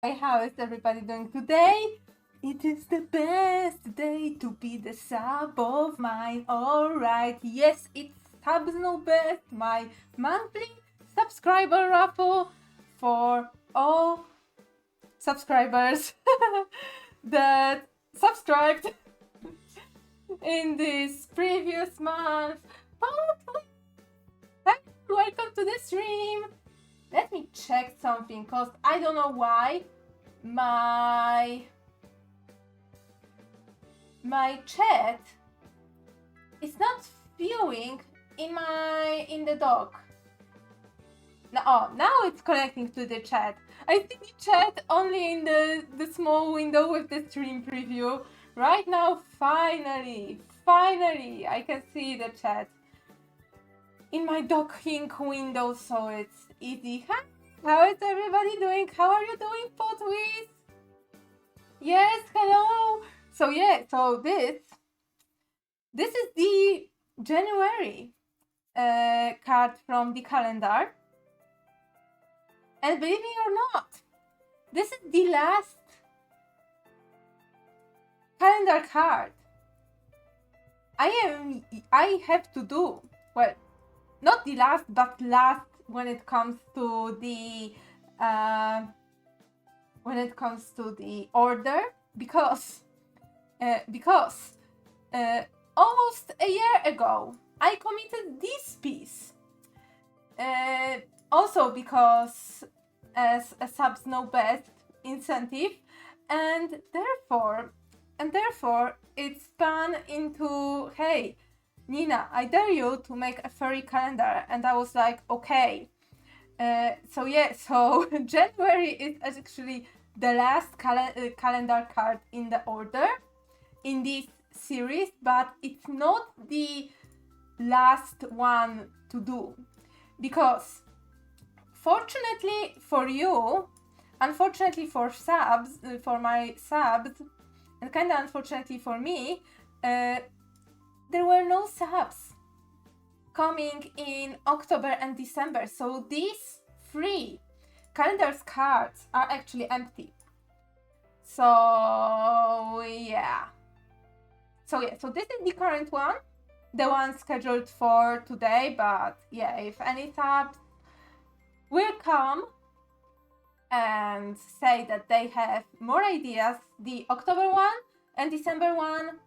Hey, how is everybody doing today? It is the best day to be the sub of mine. Alright, yes, it's Subs No Best, my monthly subscriber raffle for all subscribers that subscribed in this previous month. Welcome to the stream. Let me check something, cause I don't know why my chat is not viewing in the dock. Now it's connecting to the chat. I see the chat only in the small window with the stream preview. Right now, finally, I can see the chat in my docking window, so it's easy. Hi, how is everybody doing? How are you doing, Potwiz? Yes, hello. So yeah, so this is the January card from the calendar, and believe me or not, this is the last calendar card I have to do. Well, not the last, but last when it comes to the order, because almost a year ago I committed this piece. Also because as a Subs No Best incentive, and therefore it spun into, hey, Nina, I dare you to make a furry calendar, and I was like, okay. So January is actually the last calendar card in the order in this series, but it's not the last one to do, because fortunately for you, unfortunately for subs, for my subs, and kind of unfortunately for me, there were no subs coming in October and December, so these free calendars cards are actually empty. So this is the current one, the one scheduled for today, but yeah, if any subs will come and say that they have more ideas, the October one and December one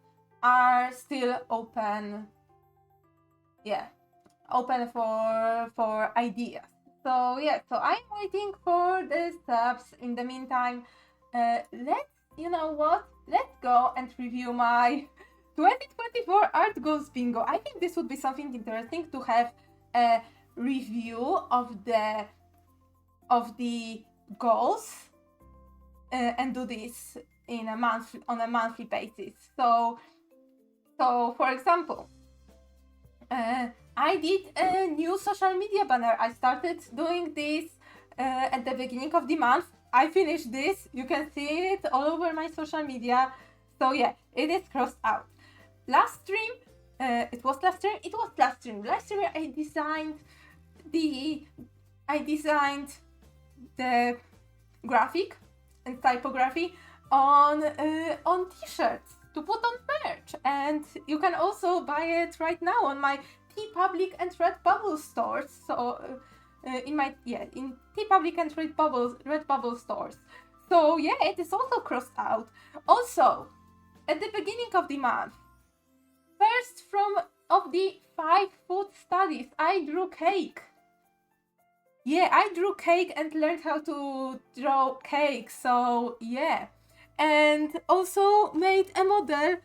are still open. Yeah, open for ideas. So I'm waiting for the subs. In the meantime, let's go and review my 2024 art goals bingo. I think this would be something interesting to have a review of the goals and do this on a monthly basis. So for example, I did a new social media banner. I started doing this at the beginning of the month. I finished this. You can see it all over my social media. So yeah, it is crossed out. Last stream, Last stream I designed the graphic and typography on t-shirts to put on merch, and you can also buy it right now on my TeePublic and Redbubble stores. So in TeePublic and Redbubble stores. So yeah, it is also crossed out. Also, at the beginning of the month, first of the 5 food studies, I drew cake. Yeah, I drew cake and learned how to draw cake, so yeah. And also made a model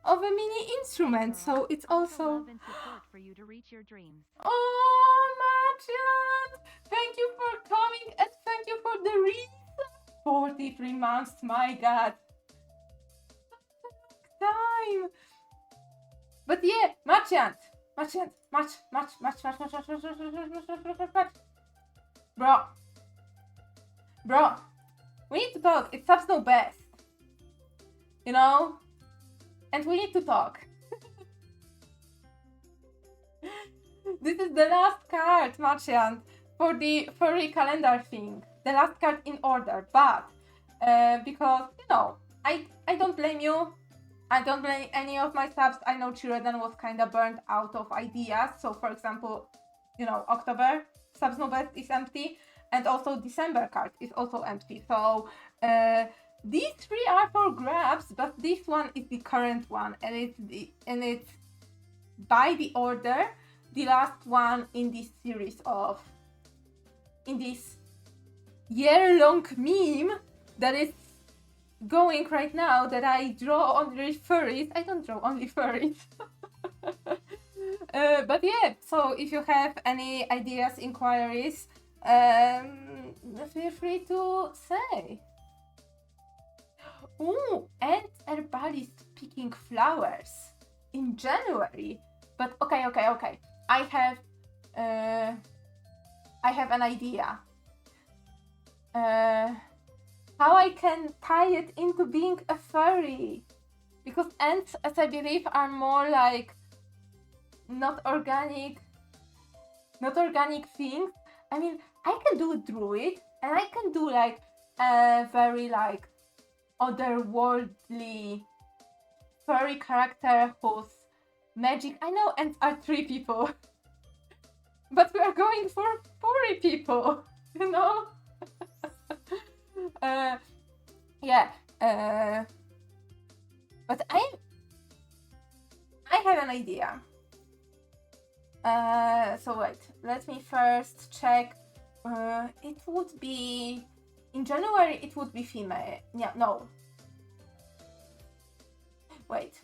of a mini instrument, so it's also love and support for you to reach your dreams. Oh, Machan! Thank you for coming and thank you for the reason. 43 months, my god. Time. But yeah, Machan. Bro, we need to talk. It's Subs No Best. You know? And we need to talk. This is the last card, Martian, for the furry calendar thing. The last card in order, but because I don't blame you. I don't blame any of my subs. I know Children was kind of burnt out of ideas. So, for example, October subs no best is empty, and also December card is also empty. So these three are for grabs, but this one is the current one, and it's by the order the last one in this series in this year-long meme that is going right now, that I draw only furries. I don't draw only furries. But yeah, so if you have any ideas, inquiries, feel free to say. Ooh, and herbalist picking flowers in January. But okay. I have an idea. How I can tie it into being a furry, because ants, as I believe, are more like not organic things. I mean, I can do a druid, and I can do like a very like otherworldly furry character whose magic. I know ants are 3 people, but we are going for furry people, but I have an idea. So wait, let me first check. It would be in January. It would be female. Yeah, no. Wait.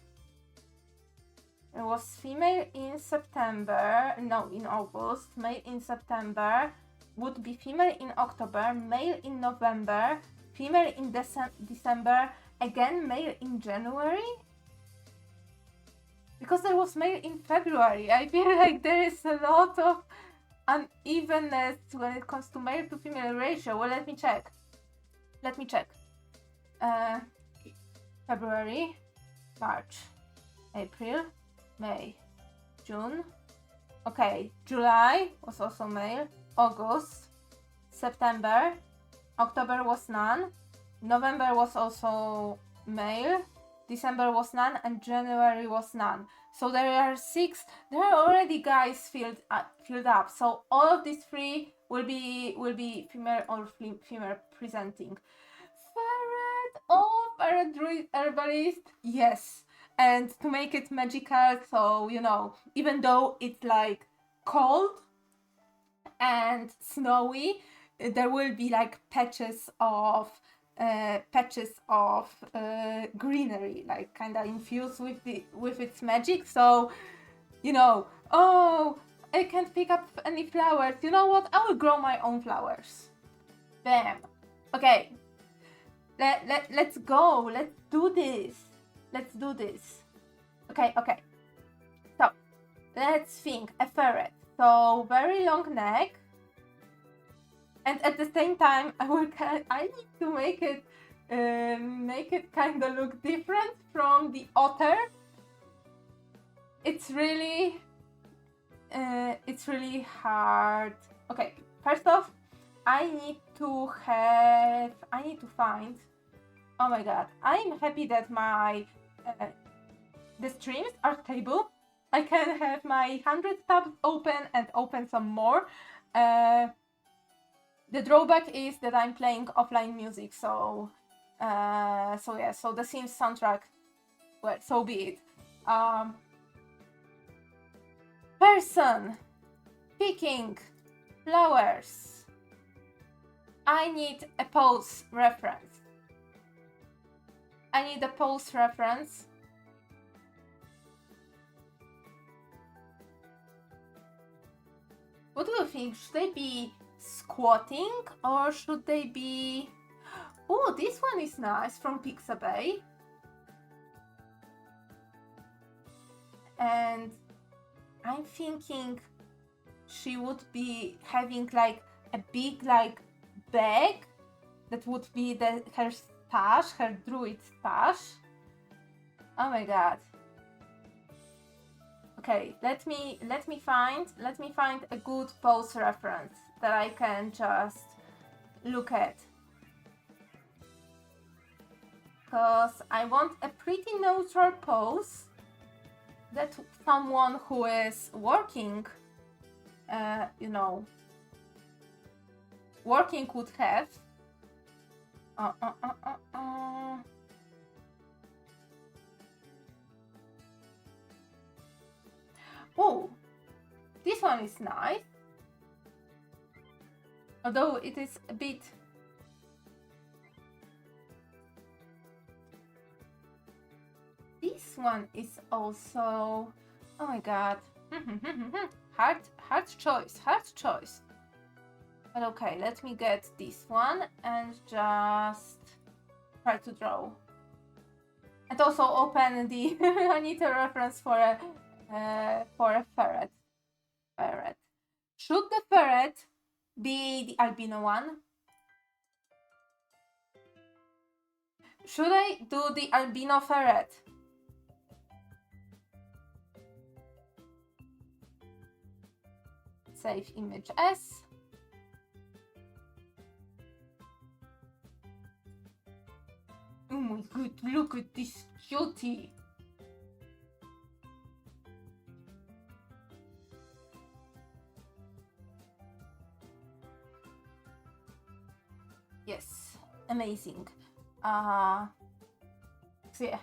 It was female in September. No, in August. Male in September. Would be female in October. Male in November. Female in December. Again, male in January. Because there was male in February. I feel like there is a lot of unevenness when it comes to male to female ratio. Well, let me check. February, March, April, May, June. Okay, July was also male. August, September, October was none. November was also male. December was none, and January was none. So there are 6. There are already guys filled up. So all of these 3 will be female or female presenting. Ferret druid herbalist, yes. And to make it magical, so even though it's like cold and snowy, there will be like patches of greenery, like kind of infused with its magic. So I can't pick up any flowers. You know what? I will grow my own flowers. Bam. Okay. Let's go. Let's do this. Okay. So let's think. A ferret. So very long neck. And at the same time, I need to make it kind of look different from the otter. It's really hard. Okay, first off, I need to find. Oh my god, I'm happy that the streams are stable. I can have my 100 tabs open and open some more. The drawback is that I'm playing offline music, so the Sims soundtrack, well, so be it. Person picking flowers. I need a pose reference. What do you think? Should they be squatting or should they be... Oh, this one is nice, from Pixabay. And I'm thinking she would be having like a big like bag that would be her stash, her druid stash. Oh my god. Okay, let me find a good pose reference that I can just look at. because I want a pretty neutral pose that someone who is working, you know, working would have. Oh, this one is nice. Although it is a bit... This one is also... Oh my god. hard choice. But okay, let me get this one and just try to draw. And also open the... I need a reference for a ferret. Should the ferret be the albino one? Should I do the albino ferret? Save image as. Oh my god, look at this cutie. Yes, amazing. So yeah.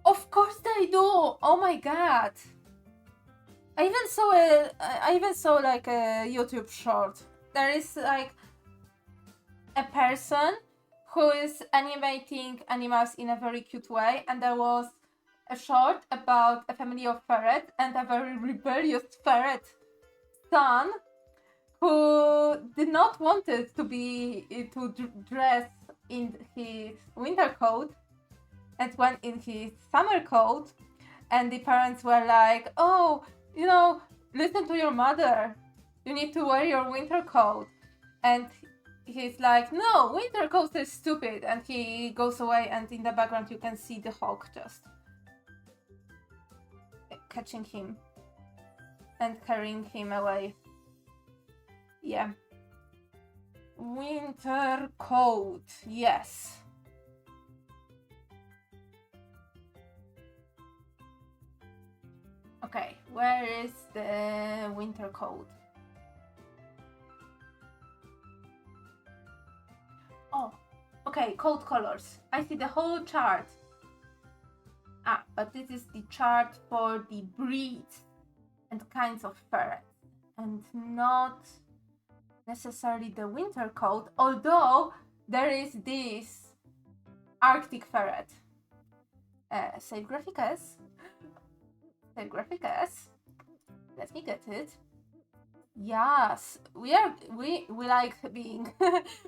Of course they do. Oh my god. I even saw like a YouTube short. There is like a person who is animating animals in a very cute way, and there was a short about a family of ferrets and a very rebellious ferret son who did not want it to dress in his winter coat and went in his summer coat, and the parents were like, oh, you know, listen to your mother, you need to wear your winter coat. And he's like, no, winter coat is stupid, and he goes away, and in the background you can see the hawk just catching him and carrying him away. Yeah. Winter coat, yes. Okay, where is the winter coat? Oh, okay, coat colors. I see the whole chart. Ah, but this is the chart for the breeds and kinds of ferrets, and not necessarily the winter coat, although there is this Arctic ferret. Save graphic as. Let me get it. Yes, we like being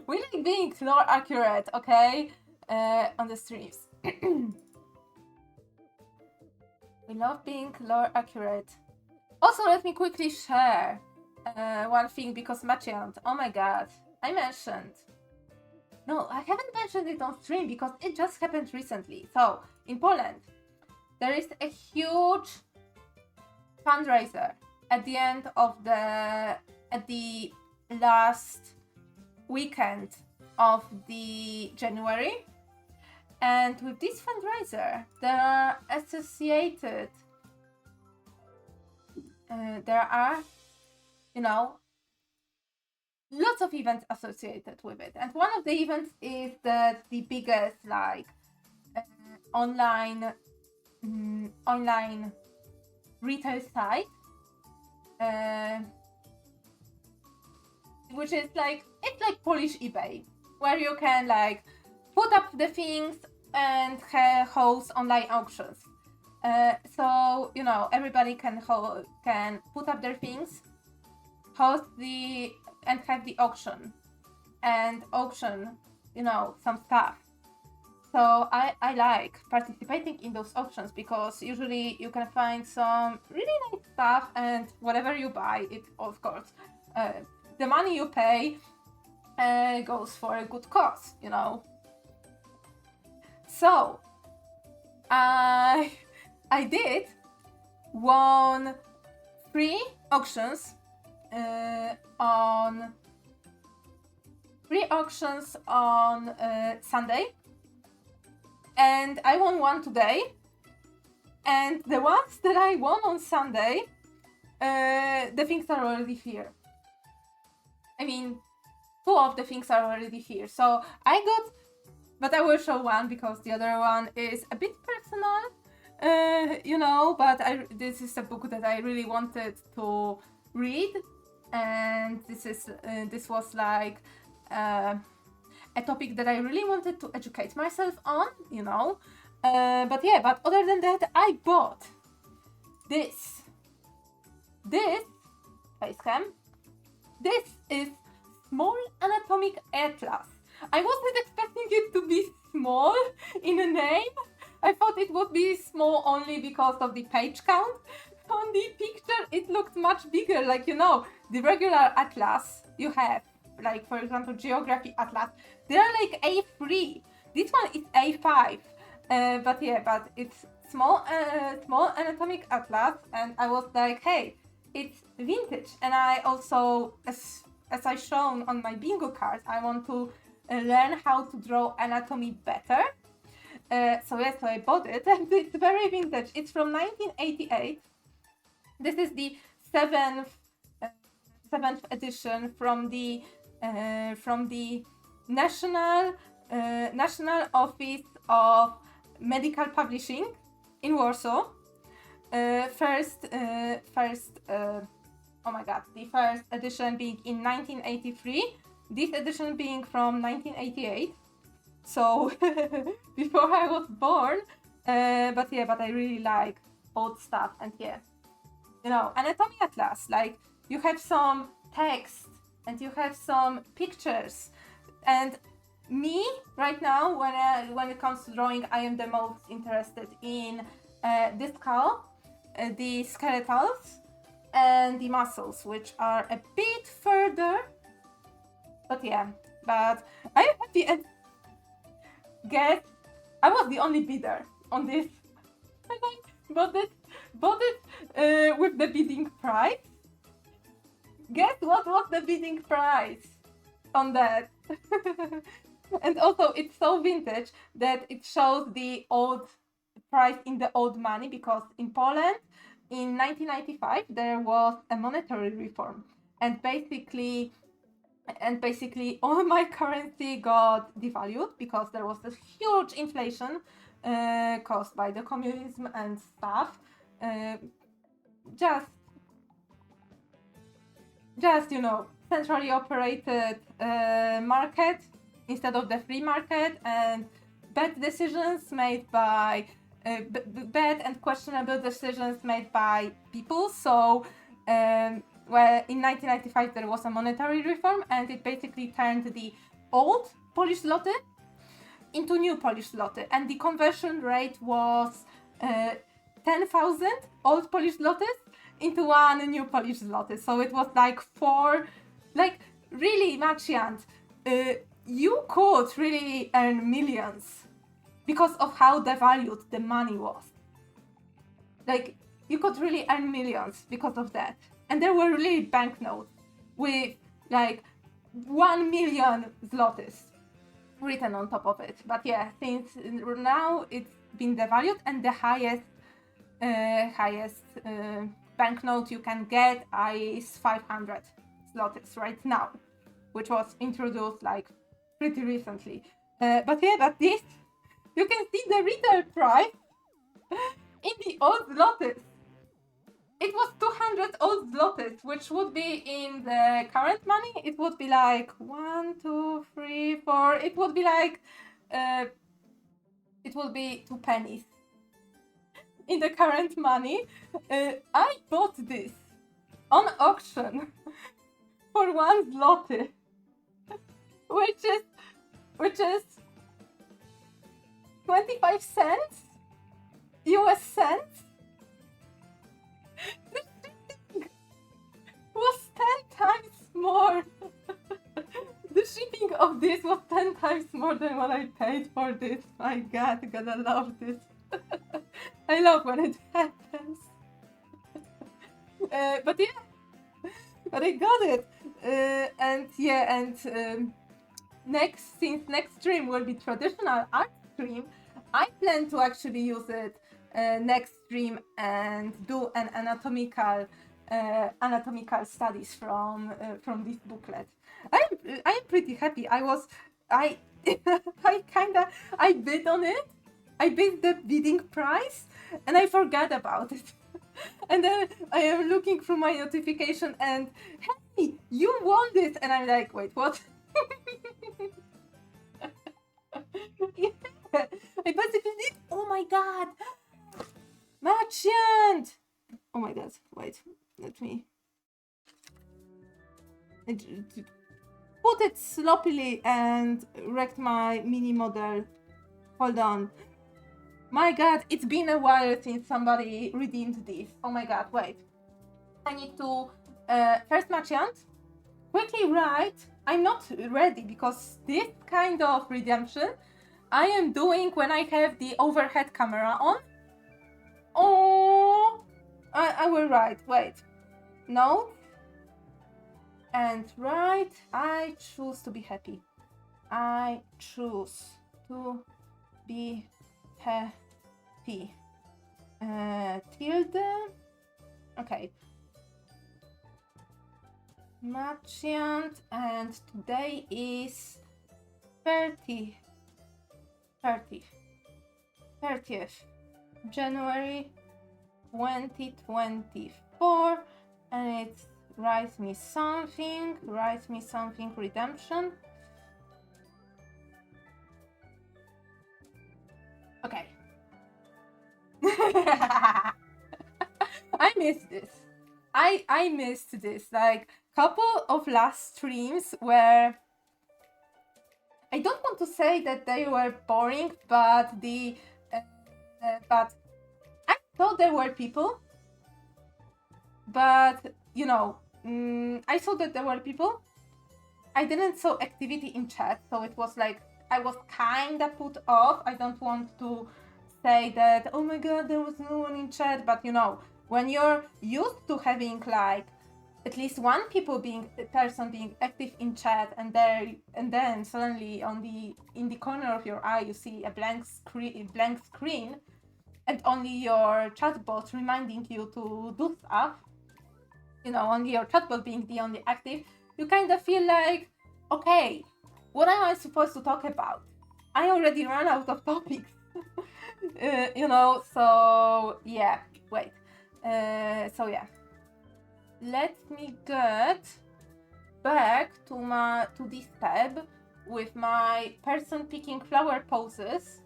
we like being lore accurate, okay? On the streams. We love being lore accurate. Also, let me quickly share one thing, because aaaand, oh my god, I mentioned. No, I haven't mentioned it on stream because it just happened recently. So, in Poland, there is a huge fundraiser at the end of the last weekend of the January, and with this fundraiser there are associated there are, you know, lots of events associated with it, and one of the events is the biggest like online retail site, which is like, it's like Polish eBay, where you can like put up the things and host online auctions. So, you know, everybody can put up their things, host and have the auction, and auction, you know, some stuff. So I like participating in those auctions, because usually you can find some really nice stuff, and whatever you buy, it, of course, the money you pay goes for a good cause, you know. So I did won 3 auctions on auctions on Sunday, and I won one today. And the ones that I won on Sunday, the things are already here. I mean, 2 of the things are already here. So I got, but I will show one because the other one is a bit personal, you know, but this is a book that I really wanted to read. And this was like a topic that I really wanted to educate myself on, you know. But yeah, but other than that, I bought this facecam. This is Small Anatomic Atlas. I wasn't expecting it to be small in a name. I thought it would be small only because of the page count. On the picture, it looked much bigger. Like, you know, the regular atlas you have, like for example, Geography Atlas, they're like A3. This one is A5. But yeah, but it's small anatomic atlas, and I was like, hey, it's vintage. And I also, as I shown on my bingo card, I want to learn how to draw anatomy better. So yes, so I bought it, and it's very vintage. It's from 1988. This is the seventh edition from the National Office of Medical Publishing in Warsaw. The first edition being in 1983, this edition being from 1988. So before I was born, but I really like old stuff. And yeah, you know, anatomy atlas, like you have some text and you have some pictures. And me right now, when it comes to drawing, I am the most interested in the skull, the skeletals, and the muscles, which are a bit further. But yeah, but I'm happy, and guess I was the only bidder on this. And I bought it with the bidding price. Guess what was the bidding price on that? And also, it's so vintage that it shows the old price in the old money, because in Poland in 1995 there was a monetary reform, and basically all my currency got devalued because there was this huge inflation caused by the communism and stuff. Just you know, centrally operated market instead of the free market, and bad decisions made by bad and questionable decisions made by people. So well, in 1995 there was a monetary reform, and it basically turned the old Polish zloty into new Polish zloty, and the conversion rate was 10,000 old Polish zlotys into one new Polish zloty. So it was like really much, and you could really earn millions because of how devalued the money was. Like, you could really earn millions because of that. And there were really banknotes with like 1 million zlotys written on top of it. But yeah, since now it's been devalued, and the highest banknote you can get is 500 zlotys right now, which was introduced like pretty recently. But this, you can see the retail price in the old zlotys. It was 200 old zlotys, which would be in the current money, it would be like 1, 2, 3, 4. It would be like it would be 2 pennies in the current money. I bought this on auction for 1 zloty, which is 25 cents, US cents. The shipping was 10 times more. The shipping of this was 10 times more than what I paid for this. My god, gotta love this. I love when it happens. But yeah, but I got it. since next stream will be traditional art stream, I plan to actually use it next stream and do an anatomical studies from this booklet. I'm pretty happy. I I bid on it. I bid the bidding price and I forgot about it. And then I am looking through my notification and hey, you won this, and I'm like, wait, what? Yeah, I basically did. Oh my god, merchant! Oh my god, wait, let me put it sloppily and wrecked my mini model. Hold on. My god, it's been a while since somebody redeemed this. Oh my god, wait. I need to first merchant, quickly write. I'm not ready because this kind of redemption I am doing when I have the overhead camera on. Oh, I will write. Wait, note and write. I choose to be happy. I choose to be happy. Tilde. Okay. Merchant, and today is 30th January 2024, and it write me something redemption. Okay. I missed this. I missed this. Like, couple of last streams where I don't want to say that they were boring, but but I thought there were people. But you know, I saw that there were people. I didn't saw activity in chat, so it was like I was kinda put off. I don't want to say that, oh my god, there was no one in chat, but you know, when you're used to having like at least one person being active in chat, and then suddenly in the corner of your eye you see a blank screen and only your chatbot reminding you to do stuff, you know, only your chatbot being the only active, you kind of feel like, okay, what am I supposed to talk about? I already ran out of topics. You know, so yeah, wait. So yeah. Let me get back to this tab with my person picking flower poses.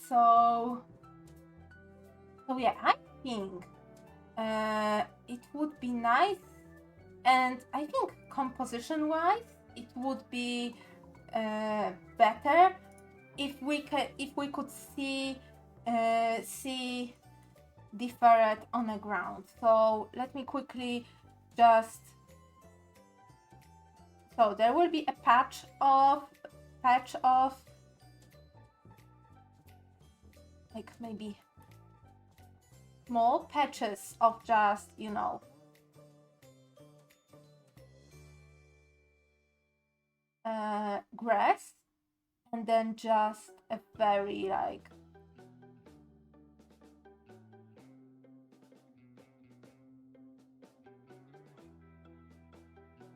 So yeah, I think it would be nice, and I think composition-wise, it would be better if we could see the ferret on the ground. So let me quickly just. So there will be a patch of like maybe small patches of just, you know, grass, and then just a very like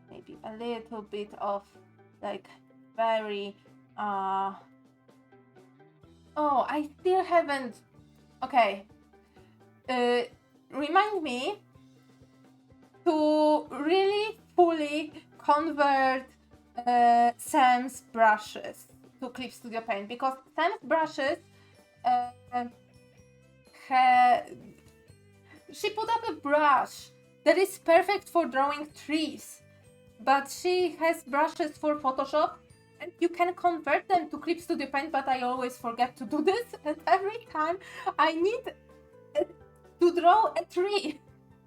maybe a little bit of like very oh, I still haven't. Okay, remind me to really fully convert Sam's brushes to Clip Studio Paint, because Sam's brushes she put up a brush that is perfect for drawing trees, but she has brushes for Photoshop and you can convert them to Clip Studio Paint, but I always forget to do this, and every time I need to draw a tree,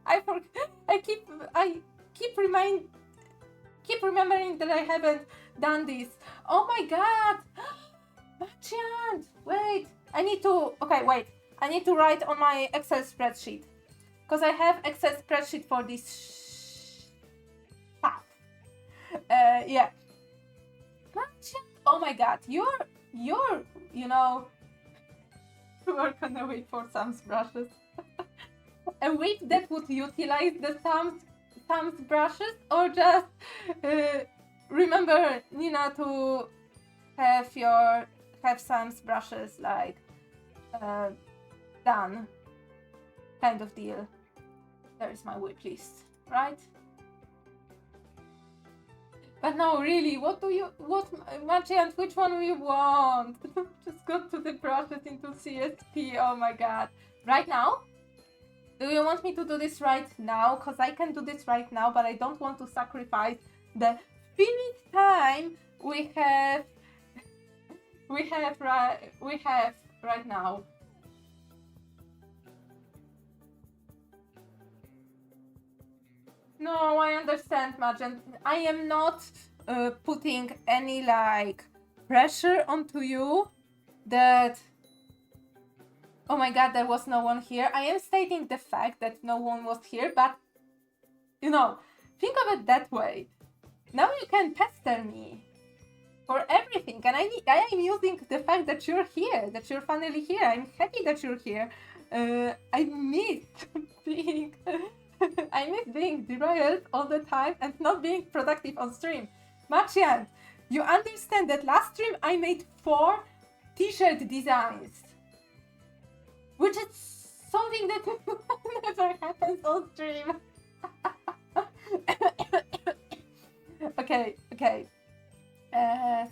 I keep remembering that I haven't done this. Oh my god! Merchant! Wait, I need to write on my Excel spreadsheet, because I have Excel spreadsheet for this stuff. Yeah. Oh my god, you're, you know, we're gonna wait for Sam's brushes. A whip that would utilize the Sam's brushes, or just remember, Nina, to have Sam's brushes like done, kind of deal. There is my whip list, right? But no, really, what Marchand, which one do you want? Just go to the brushes into CSP, oh my god. Right now? Do you want me to do this right now? Because I can do this right now, but I don't want to sacrifice the finite time we have right now. No, I understand, Marjan. I am not putting any like pressure onto you that, oh my god, there was no one here. I am stating the fact that no one was here, but you know, think of it that way. Now you can pester me for everything, and I am using the fact that you're here, that you're finally here. I'm happy that you're here. I miss being I miss being derailed all the time and not being productive on stream. Marchand, you understand that last stream I made 4 t-shirt designs, which is something that never happens on stream. Okay.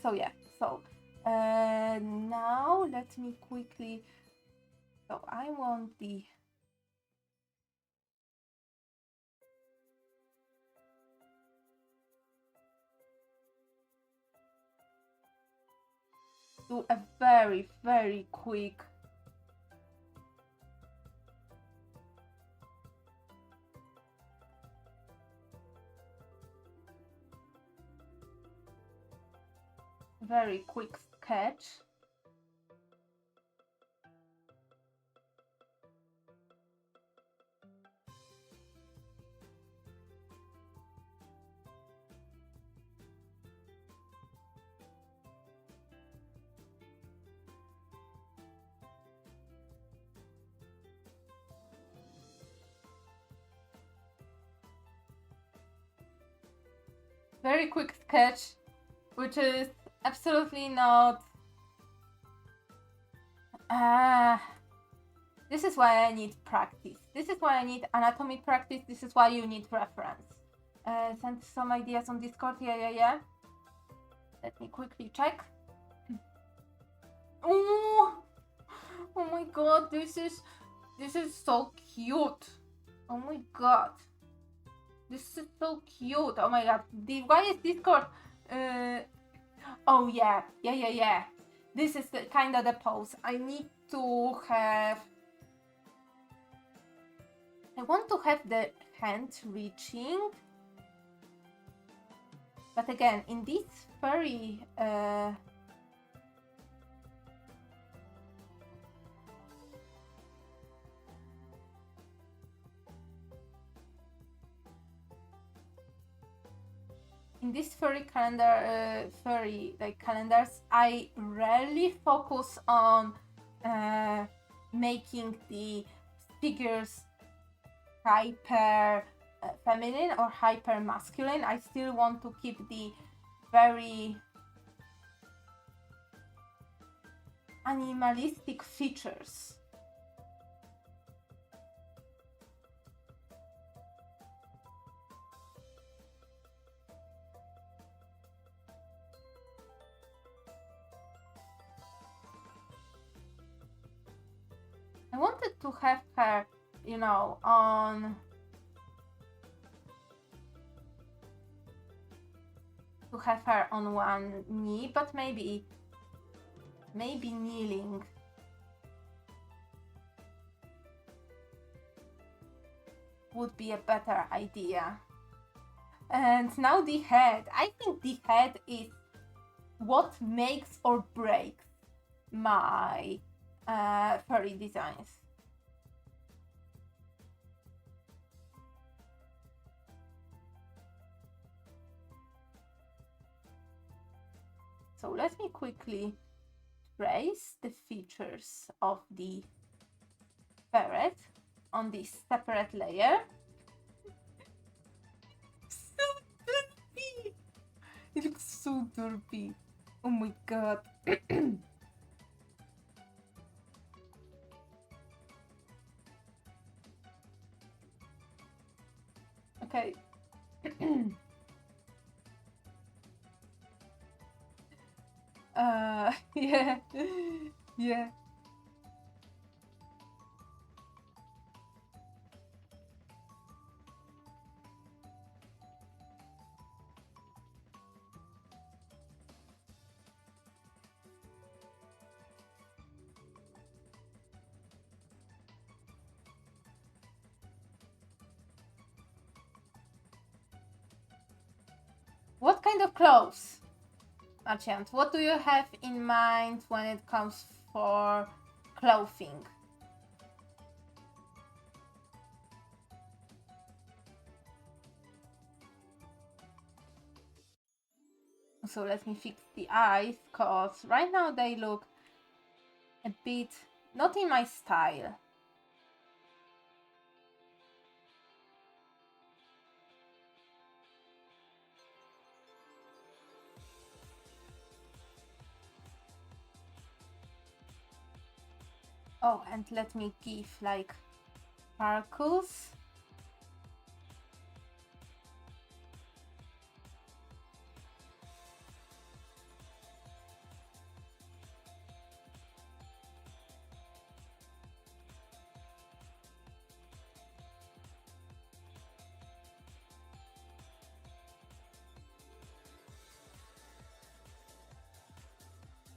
So yeah. So now let me quickly. So I want the. Do a very, very quick sketch. Very quick sketch, which is absolutely not. This is why I need practice. This is why I need anatomy practice. This is why you need reference. Send some ideas on Discord. Yeah. Let me quickly check. Oh my god, this is so cute. Oh my god. This is so cute. Oh my god. Why is Discord? Oh yeah. This is kind of the pose. I need to have. I want to have the hand reaching. But again, in this furry. In this furry calendars, I rarely focus on making the figures hyper feminine or hyper masculine. I still want to keep the very animalistic features. I wanted to have her, you know, on one knee, but maybe kneeling. Would be a better idea. And now the head. I think the head is what makes or breaks my furry designs. So let me quickly trace the features of the ferret on this separate layer. So derpy! It looks so derpy. Oh my god. Okay. Yeah. Yeah. What kind of clothes, Achiant? What do you have in mind when it comes for clothing? So let me fix the eyes, cause right now they look a bit not in my style. Oh, and let me give like sparkles.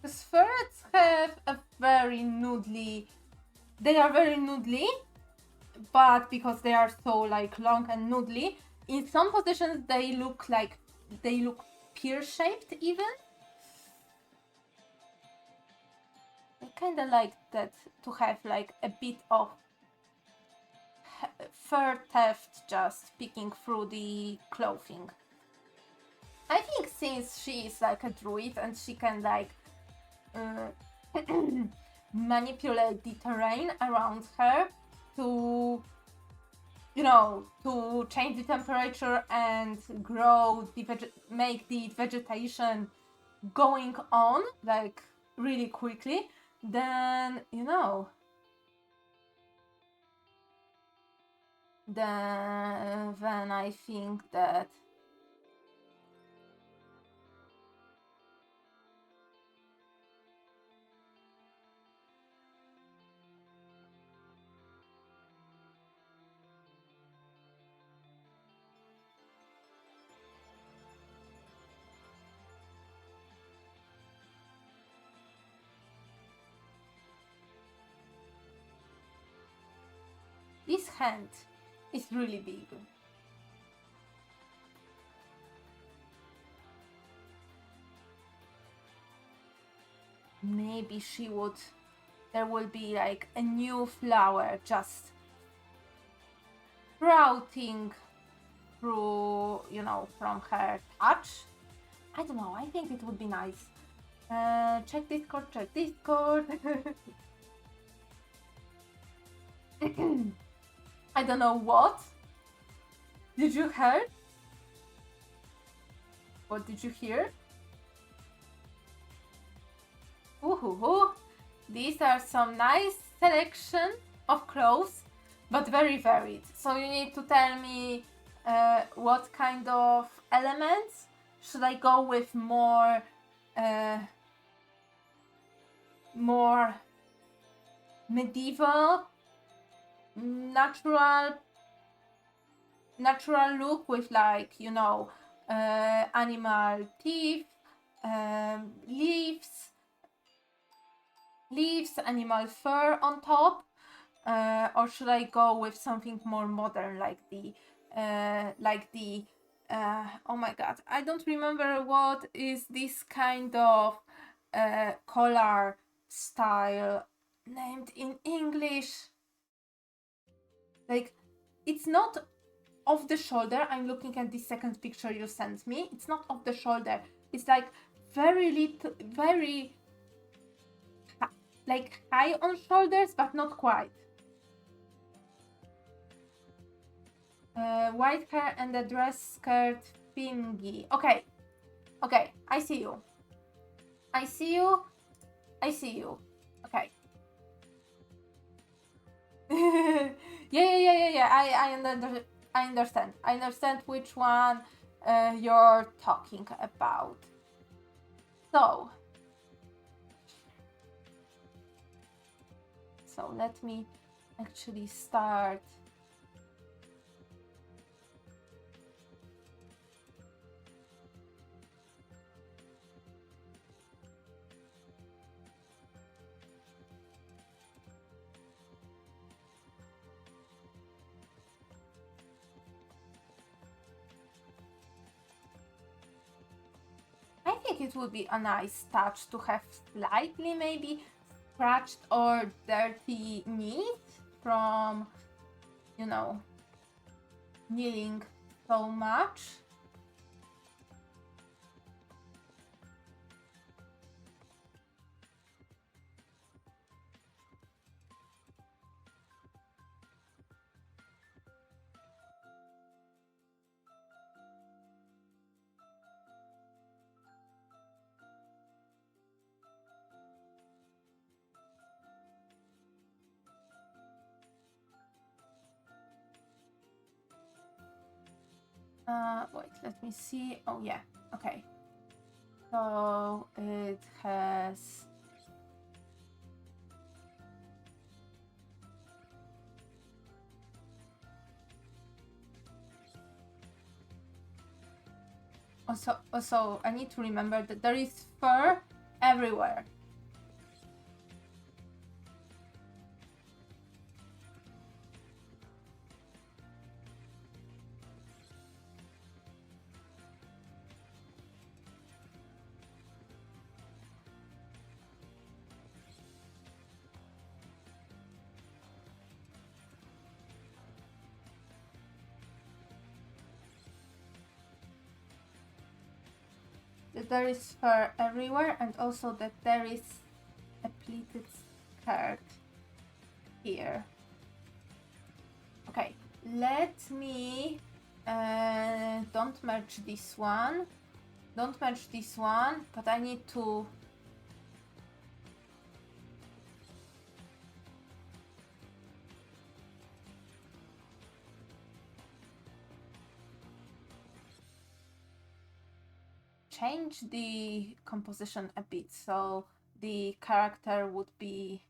Because ferrets have a very noodly, they are very noodly, but because they are so like long and noodly, in some positions they look pear-shaped even. I kind of like that, to have like a bit of fur theft just peeking through the clothing. I think since she is like a druid and she can like manipulate the terrain around her to, you know, to change the temperature and grow the make the vegetation going on like really quickly, then you know, then I think that this hand is really big. Maybe she would, there will be like a new flower just sprouting through, you know, from her touch. I don't know, I think it would be nice. Check Discord, check Discord. I don't know what. Did you hear? What did you hear? Ooh, these are some nice selection of clothes, but very varied. So you need to tell me what kind of elements. Should I go with more medieval, natural look with, like, you know, animal teeth, leaves, animal fur on top, or should I go with something more modern like the oh my god, I don't remember what is this kind of collar style named in English. Like, it's not off the shoulder. I'm looking at the second picture you sent me. It's not off the shoulder. It's like very little, very like high on shoulders, but not quite. White hair and a dress skirt thingy. Okay, okay, I see you. I see you. I see you. Okay. Yeah. I understand. I understand which one you're talking about. So let me actually start. I think it would be a nice touch to have slightly maybe scratched or dirty knees from, you know, kneeling so much. Wait, let me see. Oh yeah, okay. So it has also I need to remember that there is fur everywhere. That there is fur everywhere, and also that there is a pleated skirt here. Okay, let me don't merge this one. Don't merge this one, but I need to change the composition a bit, so the character would be,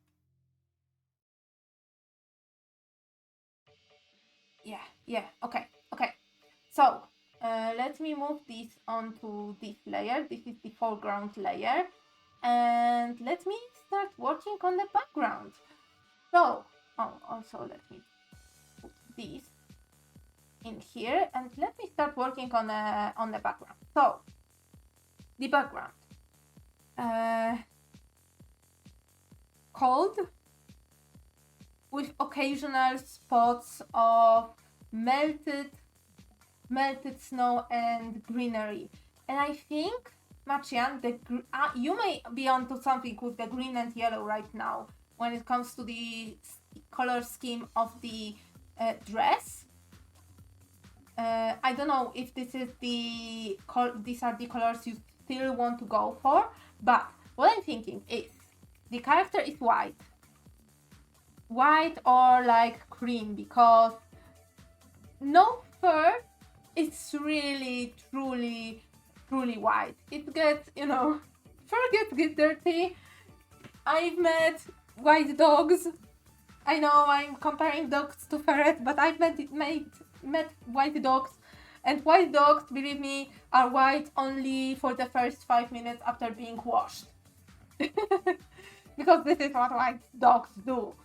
yeah, okay. So let me move this onto this layer. This is the foreground layer, and let me start working on the background. So also let me put this in here, and let me start working on the background. So the background, cold with occasional spots of melted snow and greenery. And I think, Machian, you may be onto something with the green and yellow right now when it comes to the color scheme of the dress. I don't know if these are the colors you still want to go for, but what I'm thinking is the character is white or like cream, because no fur, it's really truly white. It gets, fur gets dirty. I've met white dogs. I know I'm comparing dogs to ferrets, but I've met white dogs, and white dogs, believe me, are white only for the first 5 minutes after being washed. Because this is what white dogs do.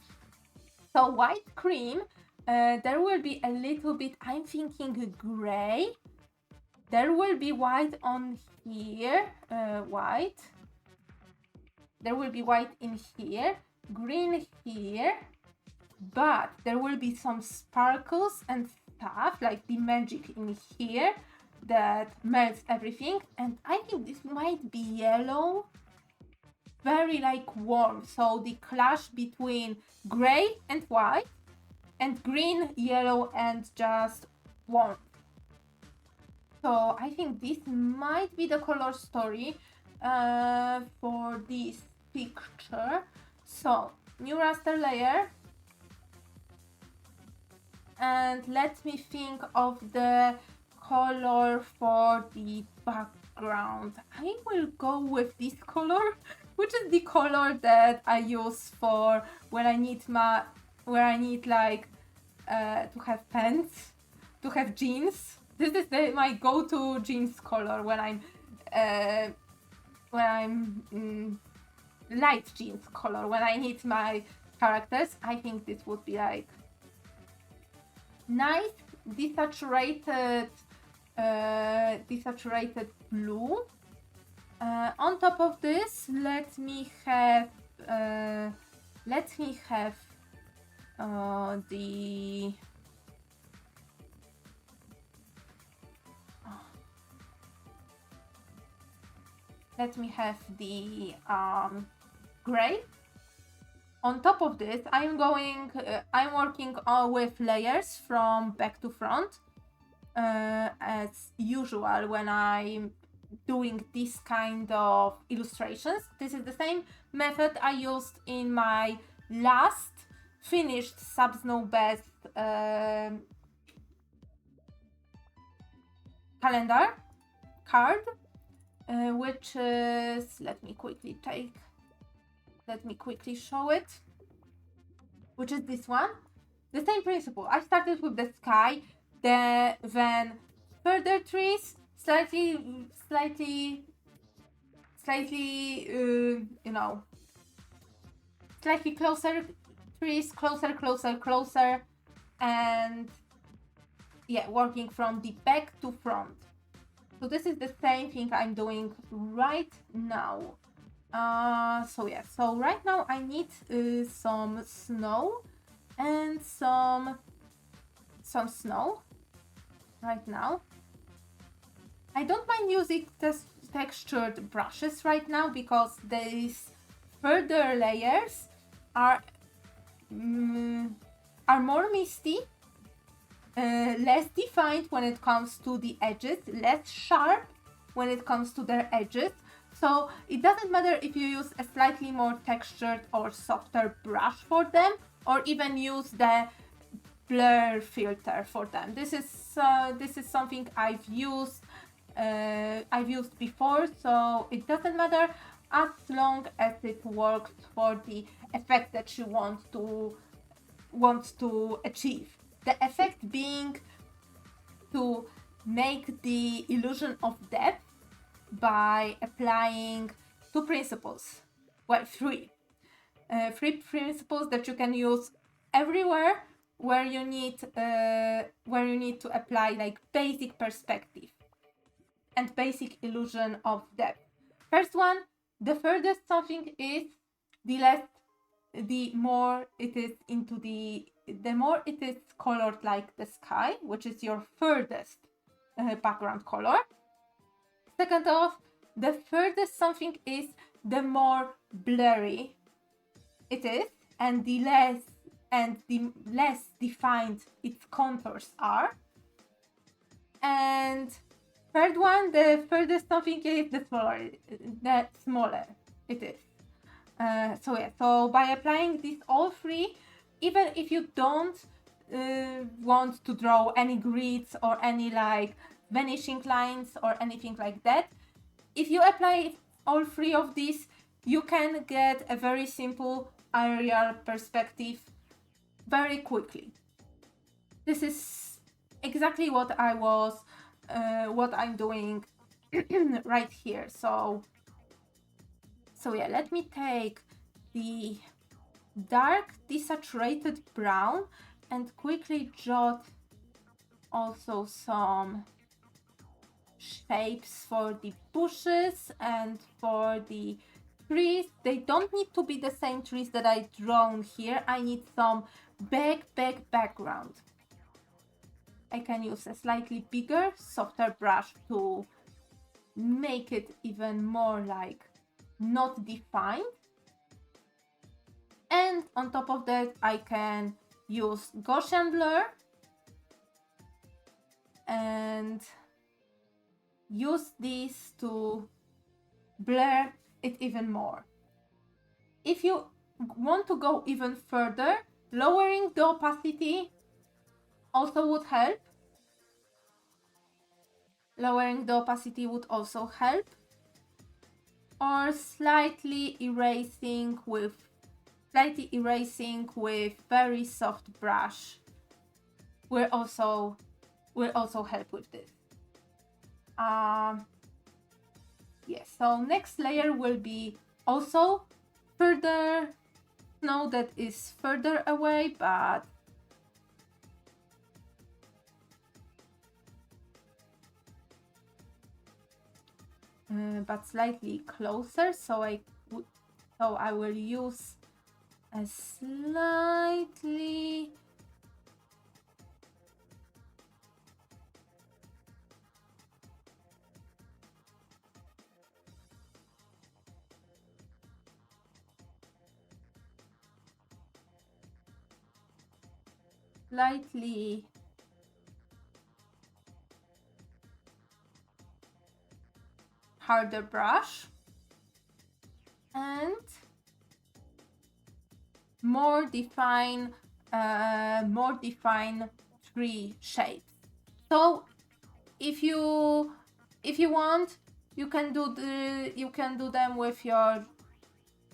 So white cream, there will be a little bit, I'm thinking gray. There will be white on here, white. There will be white in here, green here, but there will be some sparkles and stuff, like the magic in here. that melts everything. And I think this might be yellow, very like warm. So the clash between gray and white and green, yellow, and just warm. So I think this might be the color story for this picture. So new raster layer, and let me think of the color for the background. I will go with this color, which is the color that I use for when I need like to have pants, to have jeans. This is my go-to jeans color when I'm light jeans color when I need my characters. I think this would be like nice desaturated blue. On top of this, let me have the let me have the gray. On top of this, I'm working with layers from back to front, as usual when I'm doing this kind of illustrations. This is the same method I used in my last finished Sub-Snow Best calendar card, which is, let me quickly show it, which is this one. The same principle. I started with the sky, then further trees, slightly, slightly closer trees, closer, and yeah, working from the back to front. So this is the same thing I'm doing right now. So right now I need some snow and some snow right now. I don't mind using textured brushes right now because these further layers are more misty, less defined when it comes to the edges, less sharp when it comes to their edges. So it doesn't matter if you use a slightly more textured or softer brush for them, or even use the blur filter for them. This is something I've used before, so it doesn't matter as long as it works for the effect that you want to achieve. The effect being to make the illusion of depth by applying two principles. Well, three principles that you can use everywhere where you need to apply like basic perspective and basic illusion of depth. First one, the furthest something is, the more it is colored like the sky, which is your furthest background color. Second off, the furthest something is, the more blurry it is, and the less defined its contours are. And third one, the furthest something is, the smaller it is. So by applying these all three, even if you don't want to draw any grids or any like vanishing lines or anything like that, if you apply all three of these, you can get a very simple aerial perspective very quickly. This is exactly what I'm doing right here. So yeah, let me take the dark desaturated brown and quickly jot also some shapes for the bushes and for the trees. They don't need to be the same trees that I drawn here. I need some background. I can use a slightly bigger, softer brush to make it even more like not defined. And on top of that, I can use Gaussian blur and use this to blur it even more. If you want to go even further, lowering the opacity also would help. Lowering the opacity would also help. Or slightly erasing with very soft brush will also help with this. Yes, so next layer will be also further snow that is further away, but slightly closer. So I will use a slightly harder brush and more define tree shapes. So if you want, you can do them with your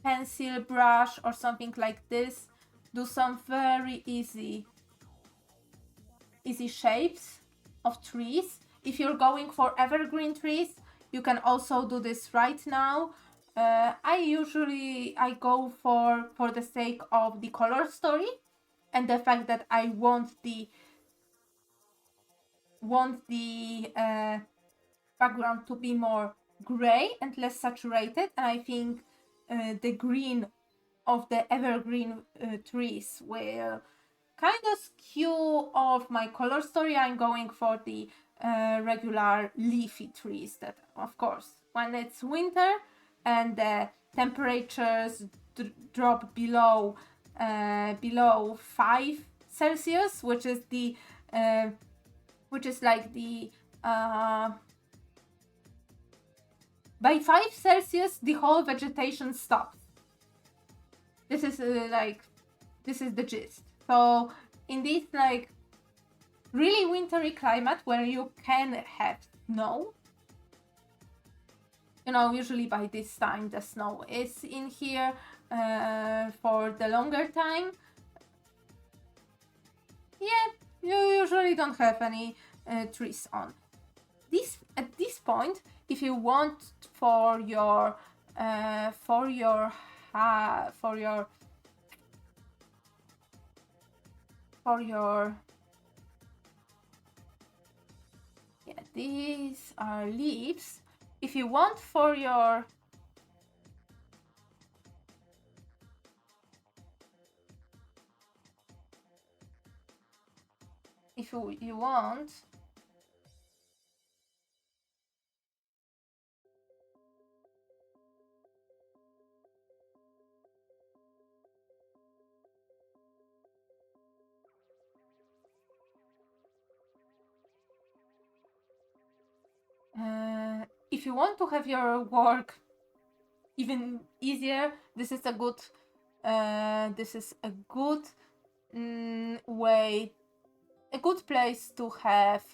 pencil brush or something like this. Do some very easy shapes of trees. If you're going for evergreen trees, you can also do this right now. I go for the sake of the color story and the fact that I want the background to be more gray and less saturated, and I think the green of the evergreen trees will kind of skew off my color story. I'm going for the regular leafy trees that, of course, when it's winter and the temperatures drop below 5 Celsius, which is like the by 5 Celsius the whole vegetation stops. This is the gist. So in this like really wintry climate where you can have snow, usually by this time the snow is in here for the longer time. Yeah, you usually don't have any trees on. At this point, if you want for your yeah, these are leaves. If you want for your if you want if you want to have your work even easier, this is a good way, a good place to have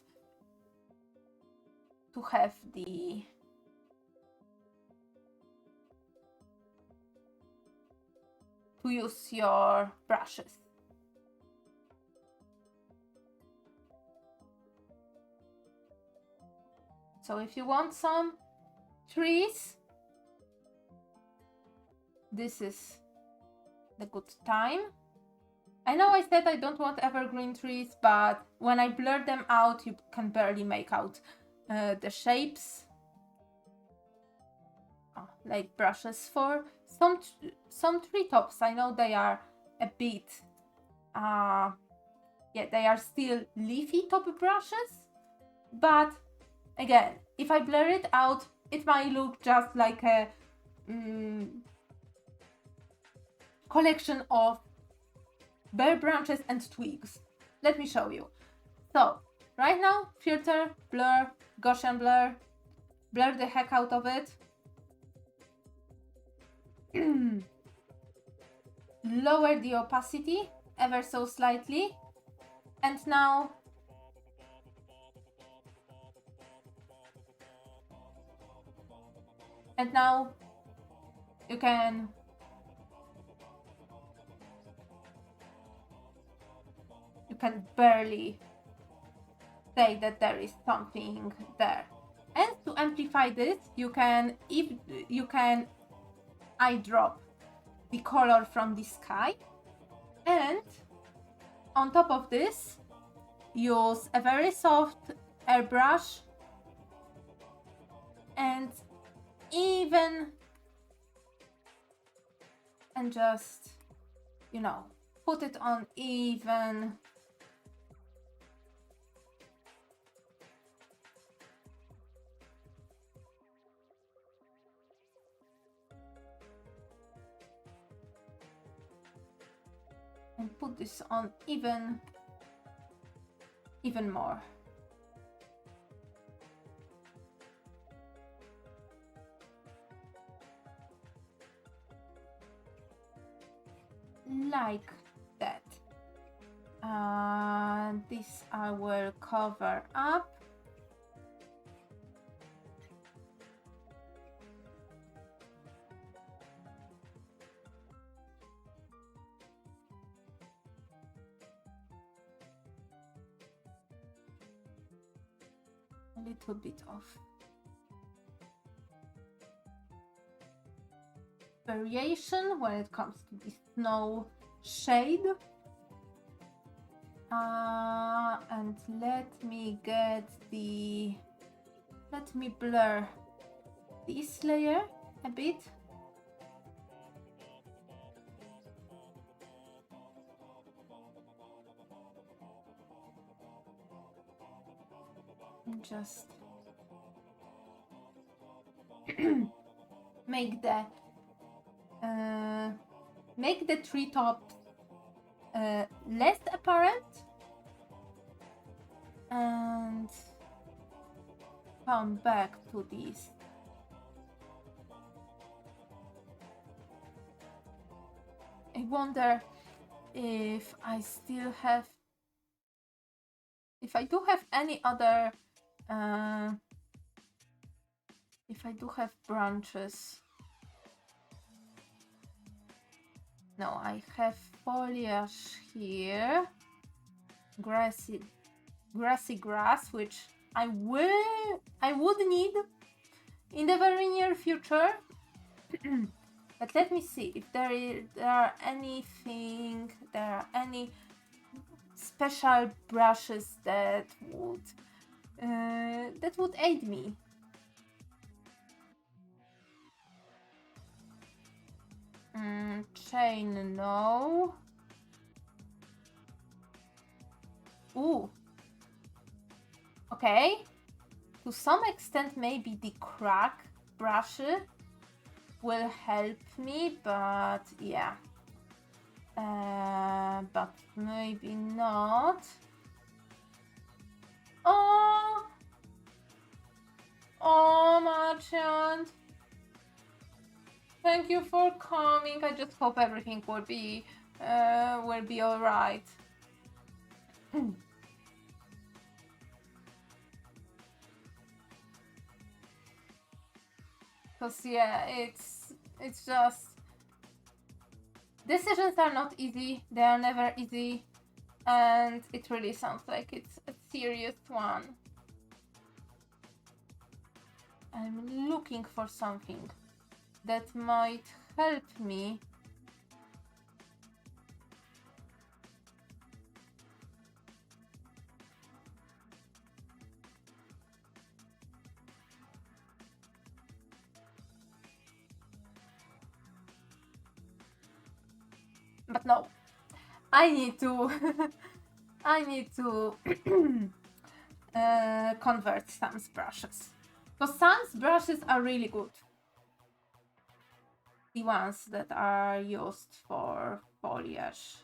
to use your brushes. So if you want some trees, this is the good time. I know I said I don't want evergreen trees, but when I blur them out, you can barely make out the shapes. Like brushes for some treetops. I know they are a bit yeah, they are still leafy top brushes, but again, if I blur it out, it might look just like a collection of bare branches and twigs. Let me show you. So, right now, filter, blur, Gaussian blur, blur the heck out of it. Lower the opacity ever so slightly. And now you can barely say that there is something there. And to amplify this, you can eyedrop the color from the sky, and on top of this, use a very soft airbrush and just, you know, put it on even. And put this on even more. Like that. This I will cover up. A little bit of variation when it comes to the snow shade. And let me blur this layer a bit. Just make the treetops less apparent, and come back to this. I wonder if I do have any other, if I do have branches. No, I have foliage here, grassy grass, which I would need in the very near future. But let me see if there are any special brushes that would aid me. Chain, no. Ooh. Okay. To some extent, maybe the crack brush will help me, but yeah. But maybe not. Oh, merchant. Thank you for coming. I just hope everything will be all right. Because yeah, it's just, decisions are not easy. They are never easy, and it really sounds like it's a serious one. I'm looking for something that might help me. But no, I need to I need to convert Sam's brushes. Because Sam's brushes are really good. The ones that are used for foliage.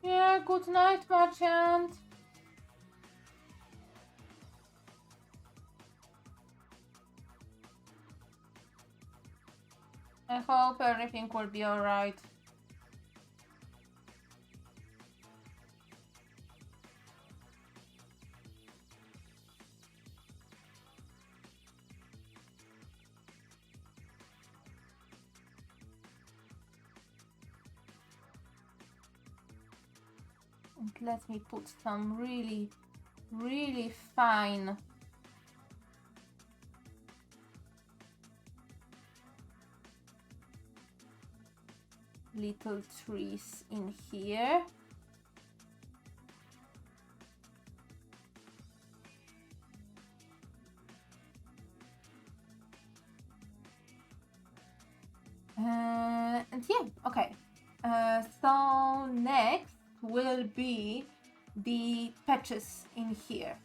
Yeah, good night, merchant. I hope everything will be alright. And let me put some really, really fine little trees in here. And yeah, okay. So next will be the patches in here.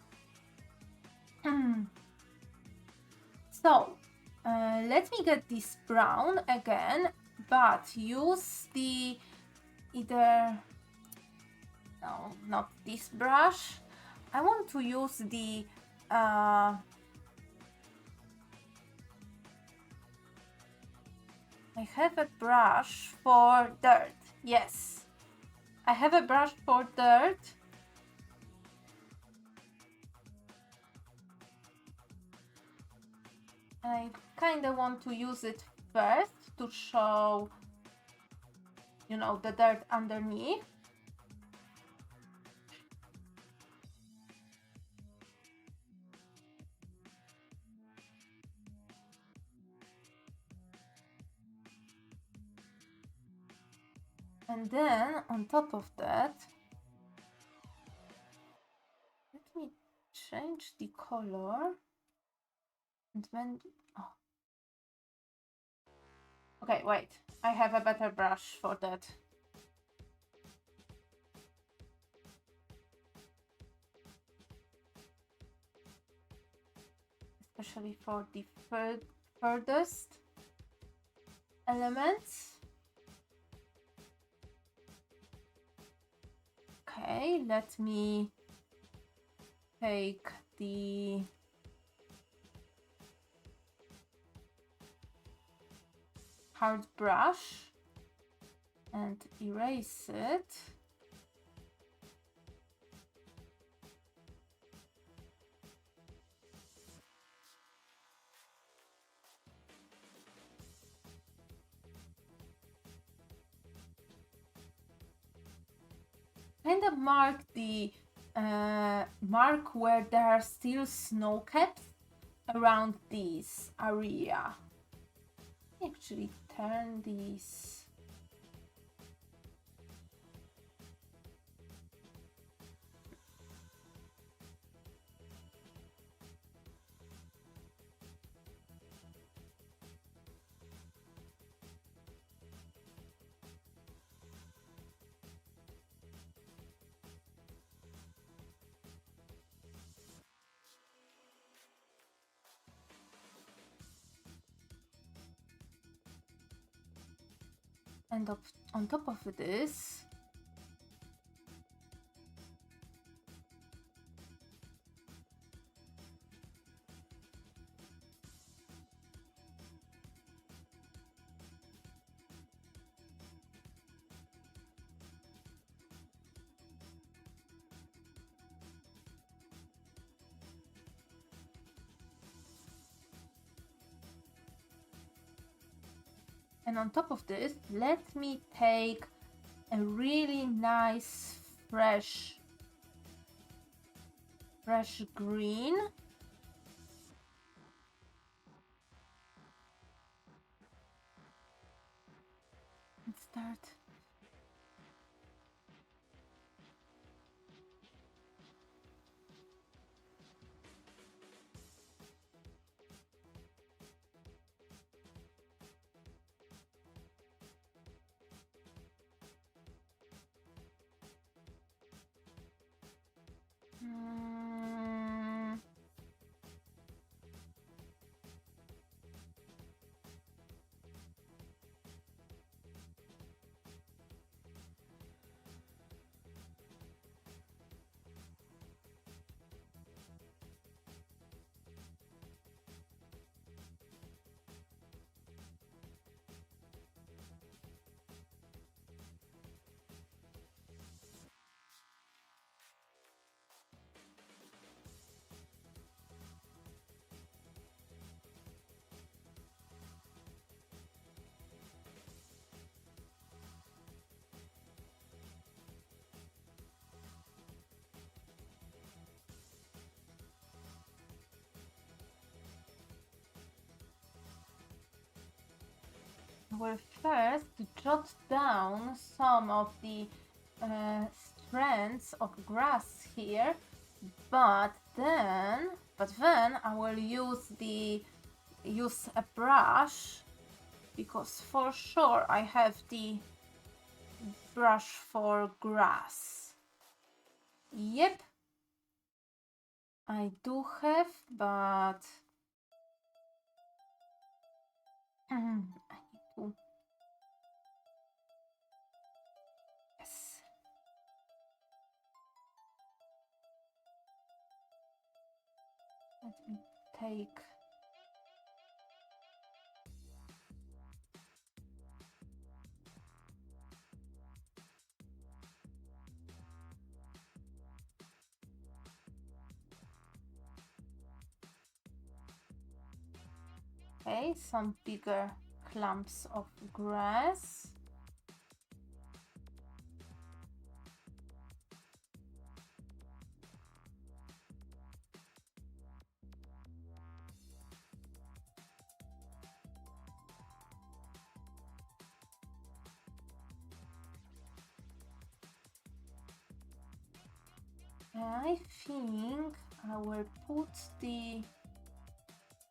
So let me get this brown again, but use the either, no, not this brush. I want to use the I have a brush for dirt. Yes, I have a brush for dirt. I kind of want to use it first to show, you know, the dirt underneath. And then on top of that, let me change the color. And then, oh. Okay, wait, I have a better brush for that. Especially for the furthest elements. Okay, let me take the hard brush and erase it. Kind of mark the mark where there are still snow caps around this area. Actually turn these. And on top of this, let me take a really nice fresh green. Let's start. Will first jot down some of the strands of grass here, but then I will use a brush, because for sure I have the brush for grass. Yep, I do have, but I need to. Yes. Let me take. Okay, some bigger clumps of grass. I think I will put the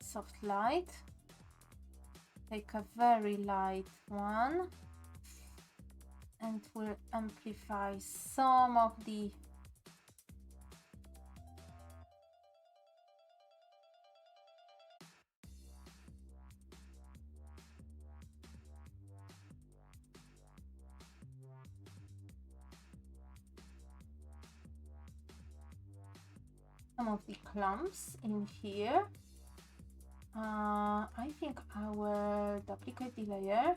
soft light. Take a very light one and will amplify some of the clumps in here. I think I will duplicate the layer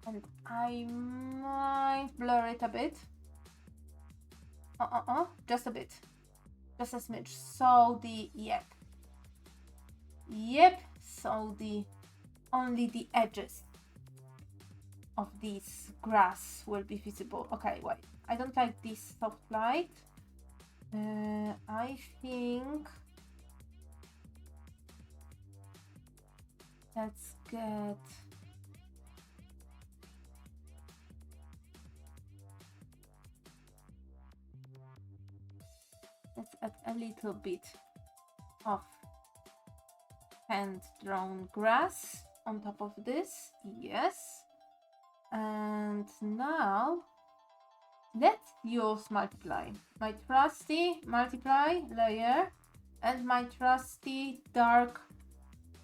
and I might blur it a bit. Just a bit. Just a smidge. So so only the edges of this grass will be visible. Okay, wait. I don't like this soft light. I think let's get let's add a little bit of hand-drawn grass on top of this. Yes. And now let's use multiply. My trusty multiply layer and my trusty dark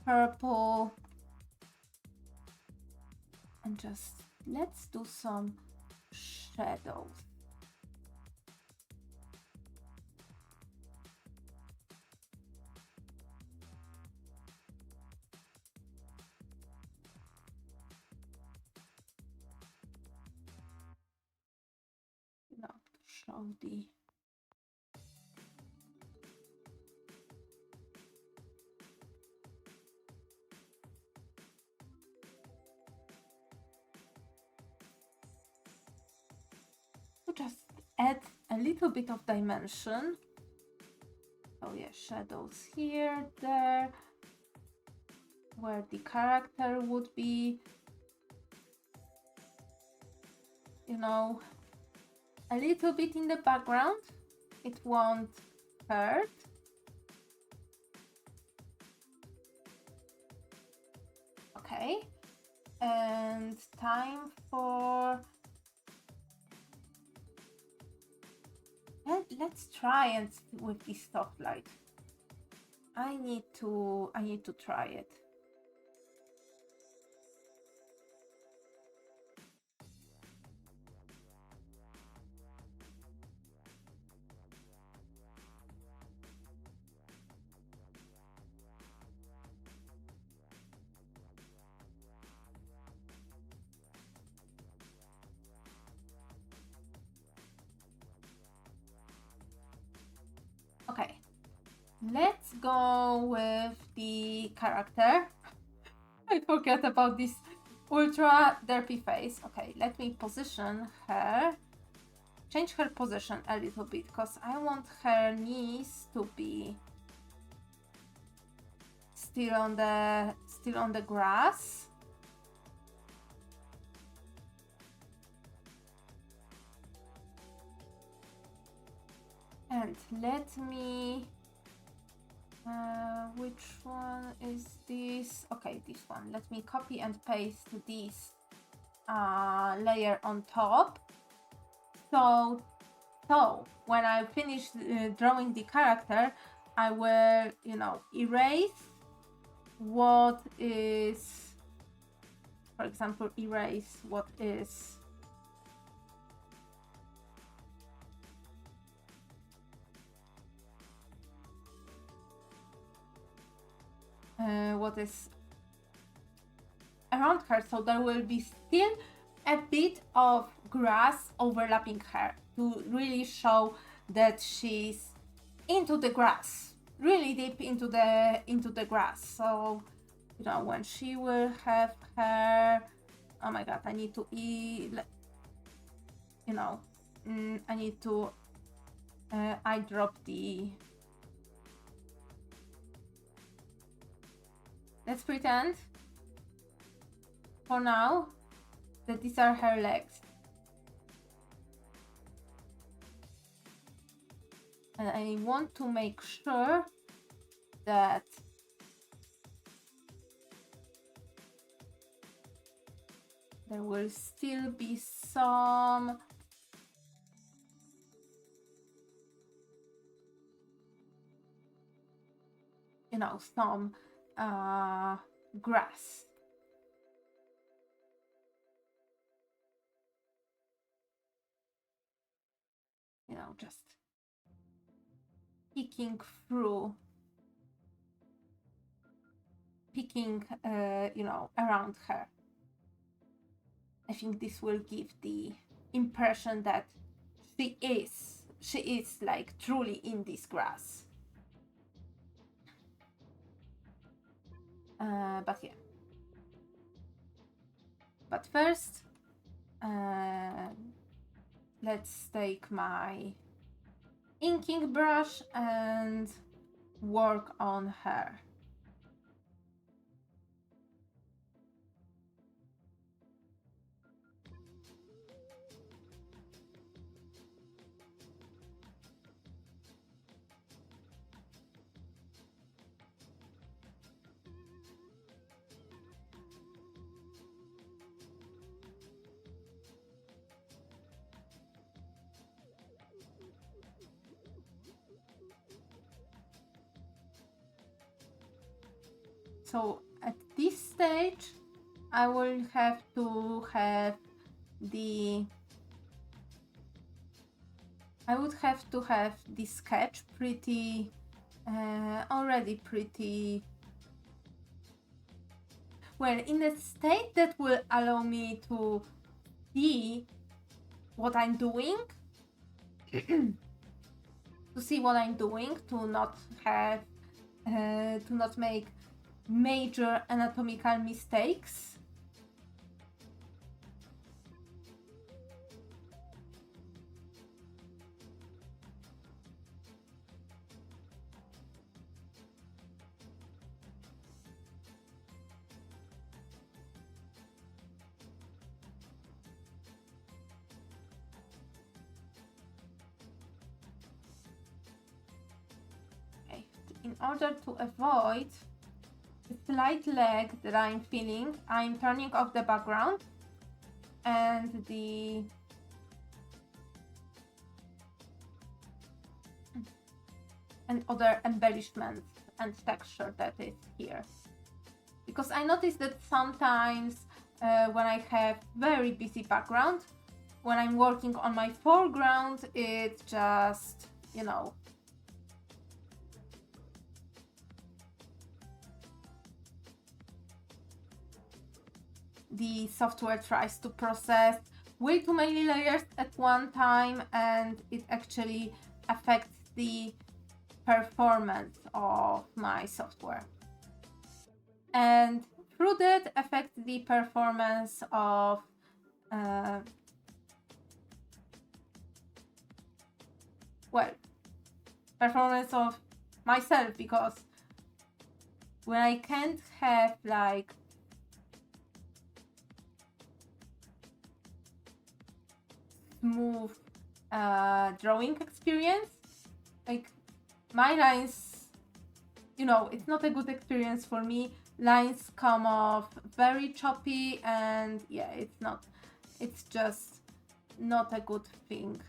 purple. And just let's do some shadows. Now to show the just add a little bit of dimension. Oh yeah, shadows here, there, where the character would be, you know, a little bit in the background. It won't hurt. Okay, and time for... Let's try and with this soft light. I need to try it. Okay, let's go with the character. I forget about this ultra derpy face. Okay, let me position her. Change her position a little bit because I want her knees to be still on the grass. And let me... which one is this? Okay, this one. Let me copy and paste this layer on top. So when I finish drawing the character, I will, you know, erase what is, for example, erase what is around her, so there will be still a bit of grass overlapping her to really show that she's into the grass, really deep into the grass. So, you know, when she will have her... Oh my god, I need to you know, I need to I drop the... Let's pretend for now that these are her legs. And I want to make sure that there will still be some some grass. You know, just peeking through, around her. I think this will give the impression that she is like truly in this grass. But yeah. But first, let's take my inking brush and work on her. So at this stage, I will have to have the sketch pretty already pretty well in a state that will allow me to see what I'm doing. To see what I'm doing, to not make major anatomical mistakes. in order to avoid the slight lag that I'm feeling, I'm turning off the background and the other embellishments and texture that is here. Because I noticed that sometimes when I have very busy background, when I'm working on my foreground, it's just, you know, the software tries to process way too many layers at one time, and it actually affects the performance of my software. And through that affects the performance of performance of myself, because when I can't have like smooth drawing experience, like my lines, you know, it's not a good experience for me. Lines come off very choppy, and yeah, it's just not a good thing.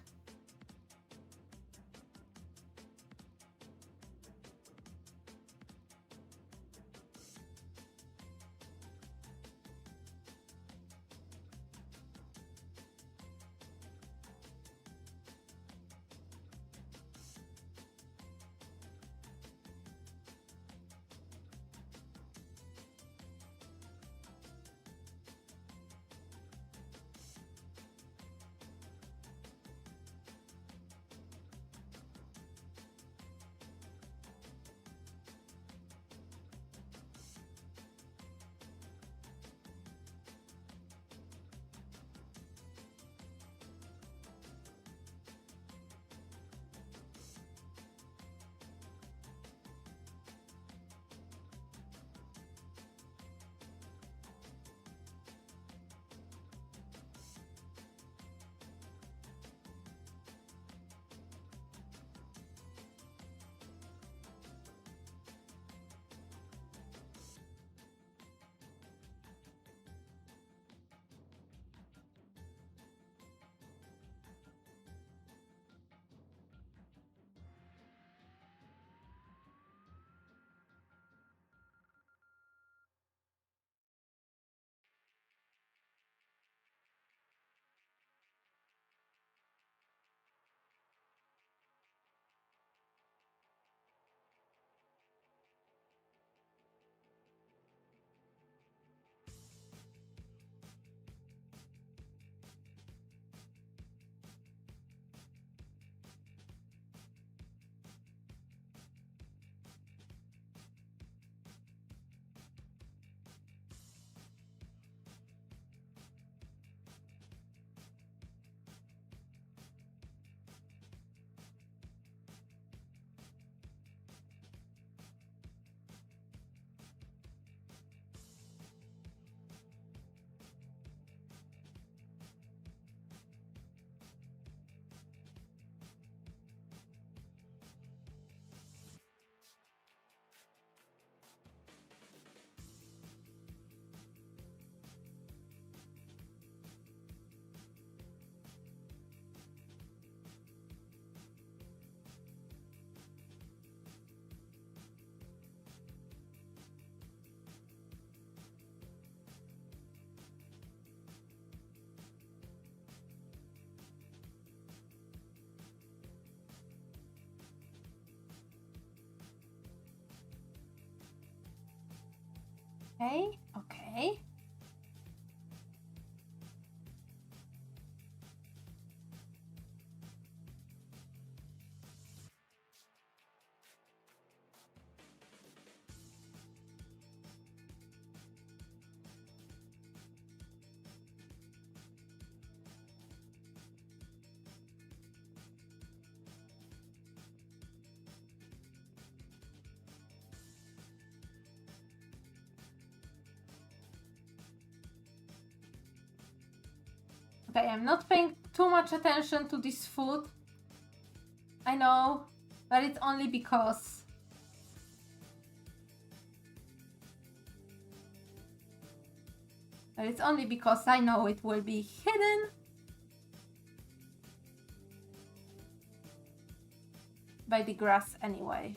Okay, okay. Okay, I'm not paying too much attention to this food. I know, but it's only because But it's only because I know it will be hidden by the grass anyway.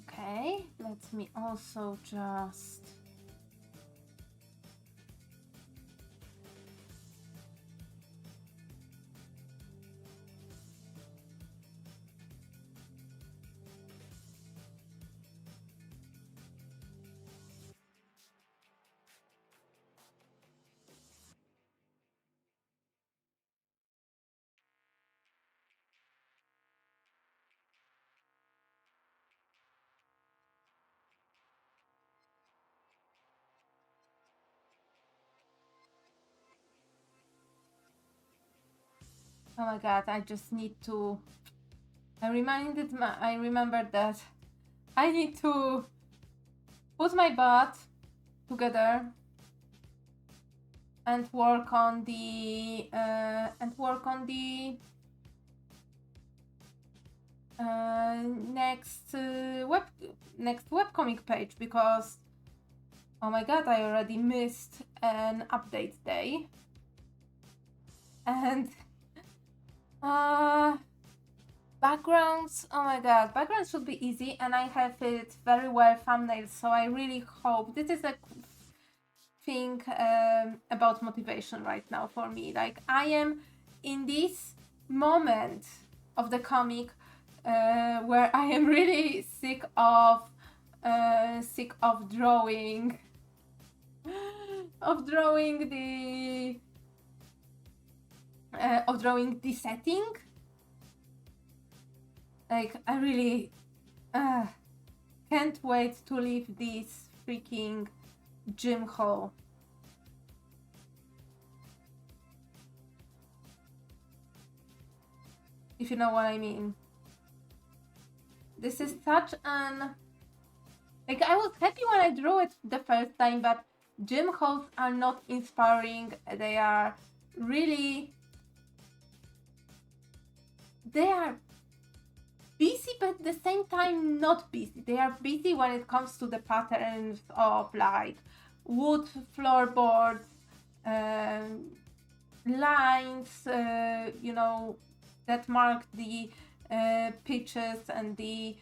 Okay, let me also just oh my god, I just need to I remembered that I need to put my butt together and work on the next webcomic page, because oh my god, I already missed an update day. And backgrounds, oh my god, backgrounds should be easy, and I have it very well thumbnailed, so I really hope this is a thing about motivation right now for me. Like, I am in this moment of the comic where I am really sick of drawing the setting. Like, I really can't wait to leave this freaking gym hall. If you know what I mean. This is such an... Like, I was happy when I drew it the first time, but gym halls are not inspiring. They are really... They are busy, but at the same time not busy. They are busy when it comes to the patterns of, like, wood floorboards, lines, you know, that mark the pitches, and the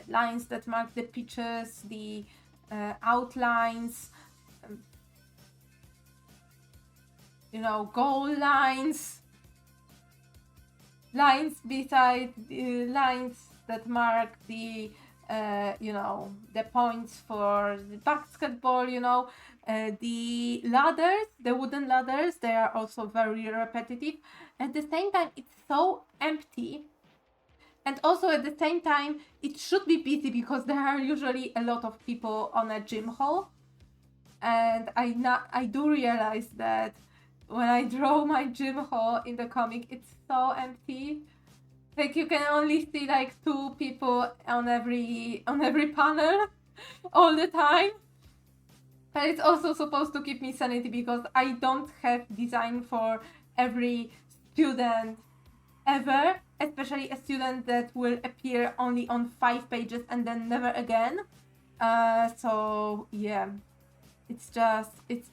lines that mark the pitches, the outlines, you know, goal lines, lines beside lines that mark the you know, the points for the basketball, you know. The ladders, the wooden ladders, they are also very repetitive. At the same time, it's so empty. And also at the same time, it should be busy because there are usually a lot of people on a gym hall. And I do realize that when I draw my gym hall in the comic, it's so empty. Like, you can only see like 2 people on every panel all the time. But it's also supposed to keep me sanity because I don't have design for every student ever. especially a student that will appear only on 5 pages and then never again. So yeah, it's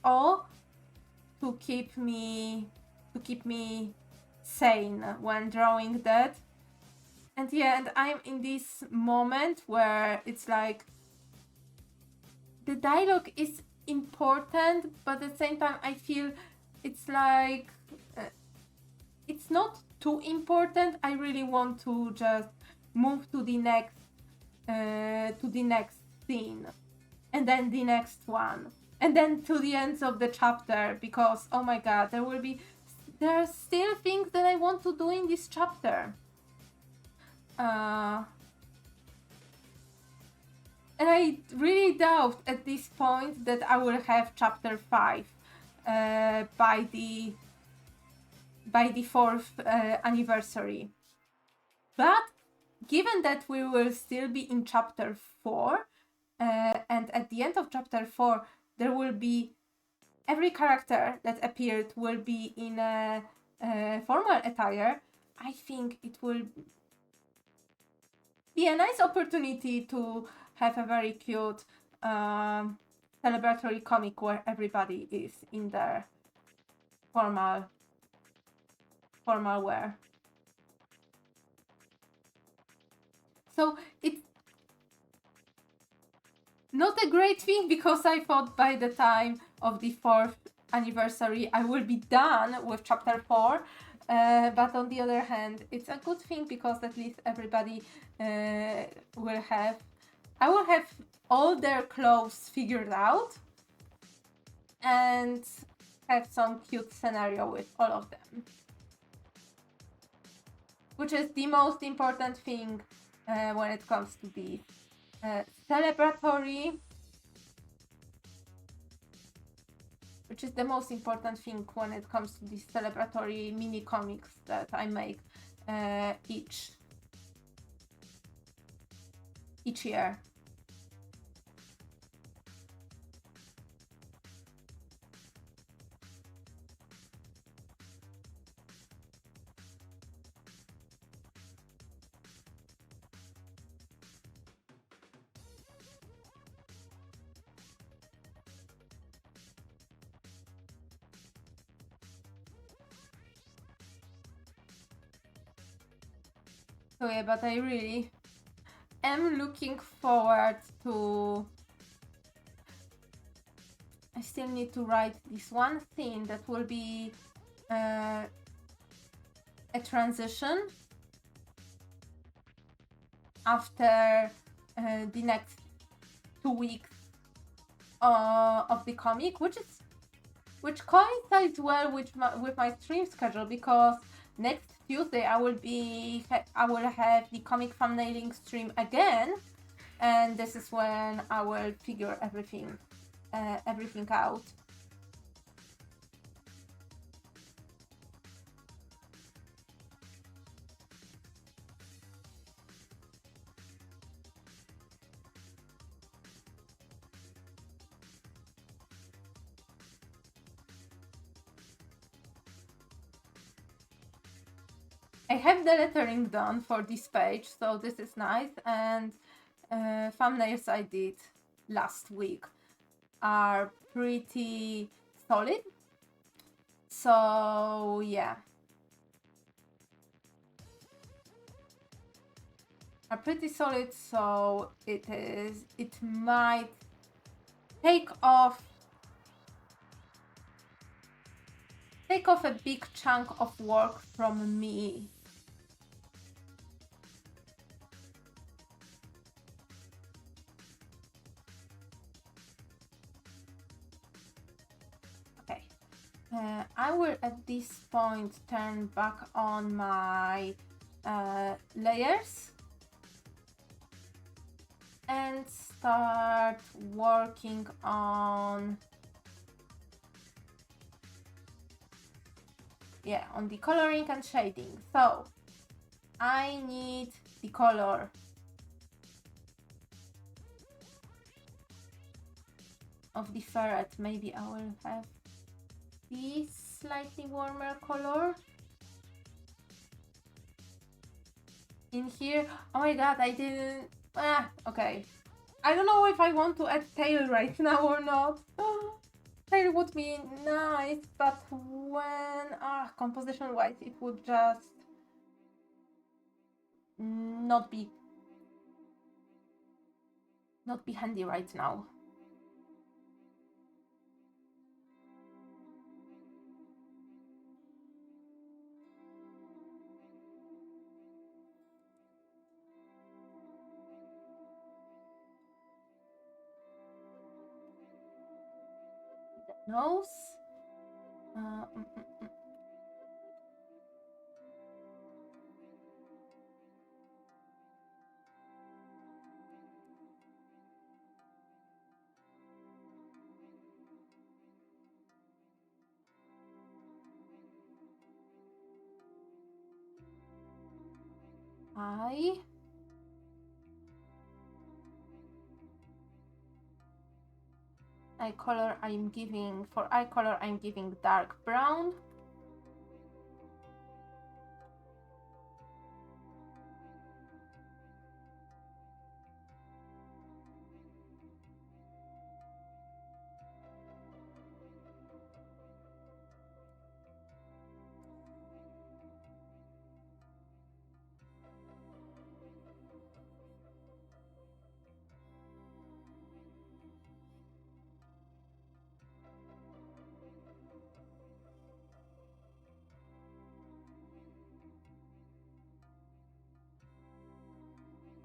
all to keep me sane when drawing that. And yeah, and I'm in this moment where it's like the dialogue is important, but at the same time I feel it's like it's not too important. I really want to just move to the next scene, and then the next one, and then to the ends of the chapter, because oh my god, there are still things that I want to do in this chapter. And I really doubt at this point that I will have chapter 5 by the 4th anniversary. But given that we will still be in chapter 4, and at the end of chapter 4 there will be every character that appeared will be in a formal attire, I think it will be a nice opportunity to have a very cute celebratory comic where everybody is in their formal wear. So it's not a great thing, because I thought by the time of the 4th anniversary I will be done with chapter 4. But on the other hand, it's a good thing, because at least everybody I will have all their clothes figured out and have some cute scenario with all of them, which is the most important thing when it comes to the celebratory, which is the most important thing when it comes to the celebratory mini comics that I make each year. So yeah, but I really am looking forward to... I still need to write this one thing that will be a transition after the next 2 weeks of the comic, which coincides well with my stream schedule, because next Tuesday I will have the comic thumbnailing stream again, and this is when I will figure everything out. I have the lettering done for this page, so this is nice, and thumbnails I did last week are pretty solid. So yeah, are pretty solid. So it might take off a big chunk of work from me. I will at this point turn back on my layers and start working on the coloring and shading. So I need the color of the ferret. Maybe I will have this slightly warmer color. in here. Oh my god, I didn't. Okay. I don't know if I want to add tail right now or not. Tail would be nice, but when composition wise, it would just not be handy right now. The nose. Eye. Eye color I'm giving dark brown.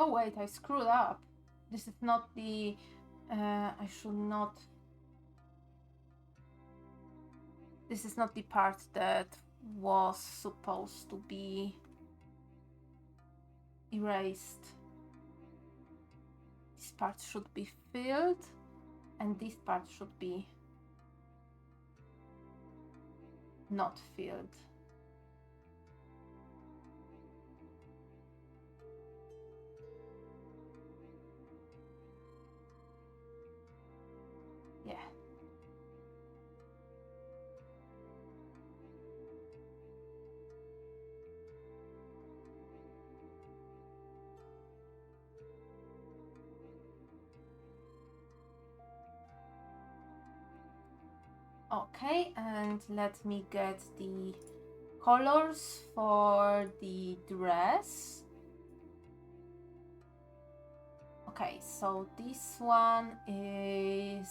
Oh wait, I screwed up. This is not the... I should not... This is not the part that was supposed to be erased. This part should be filled, and this part should be not filled. Yeah. Okay, and let me get the colors for the dress. Okay, so this one is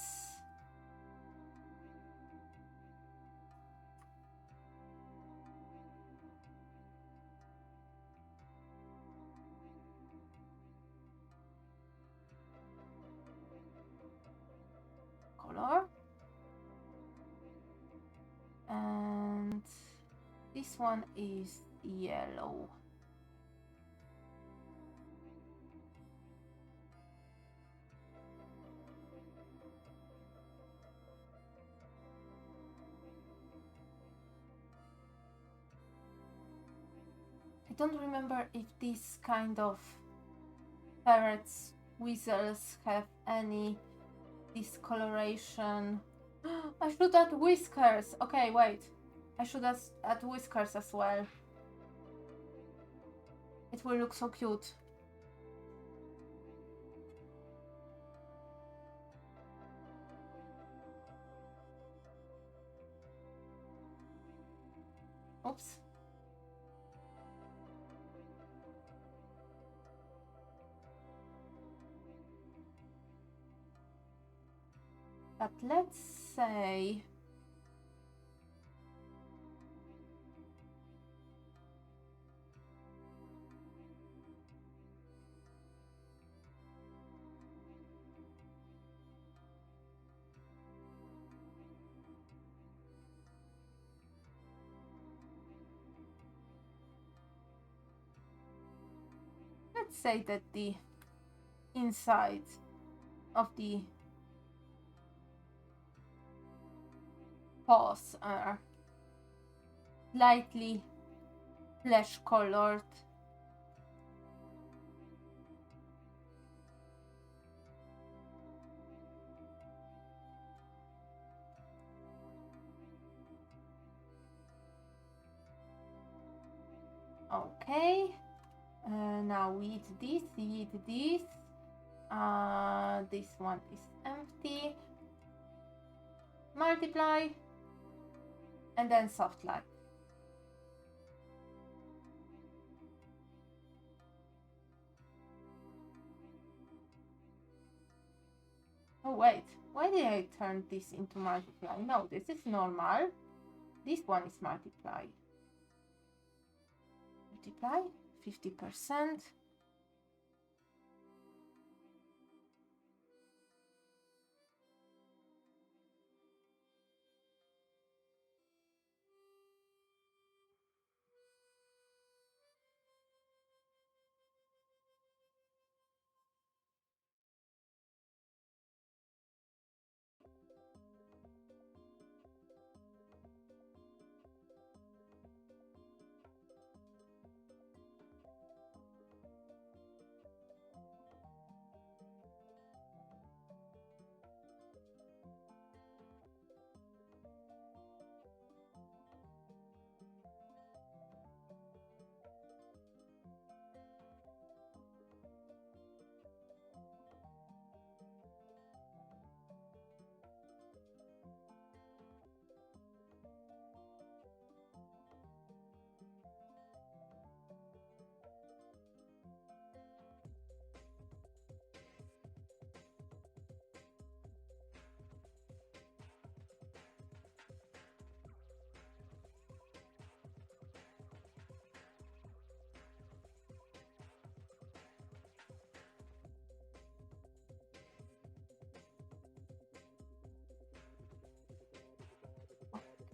color, and this one is yellow. I don't remember if these kind of ferrets, weasels have any discoloration. I should add whiskers. Okay, wait. I should add whiskers as well. It will look so cute. Oops. But let's say that the inside of the paws are lightly flesh colored. Okay. Now with this, this one is empty. Multiply and then soft light. Oh wait, why did I turn this into multiply? No, this is normal. This one is multiply. Multiply 50%.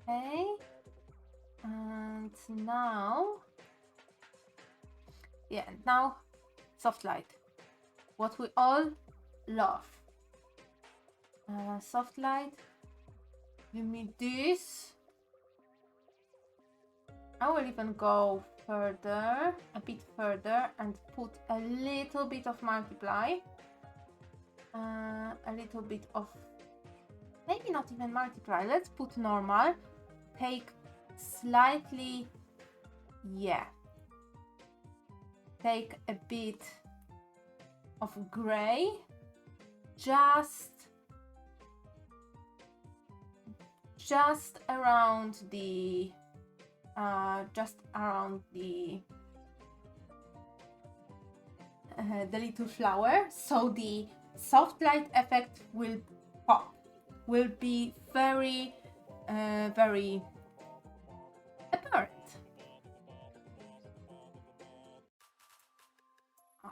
Okay, and now, yeah, now soft light, what we all love. Soft light, give me this. I will even go further, a bit further, and put a little bit of multiply, a little bit of, maybe not even multiply, let's put normal. Take slightly, yeah, take a bit of gray, just around the the little flower, so the soft light effect will pop, will be very very apparent. Oh.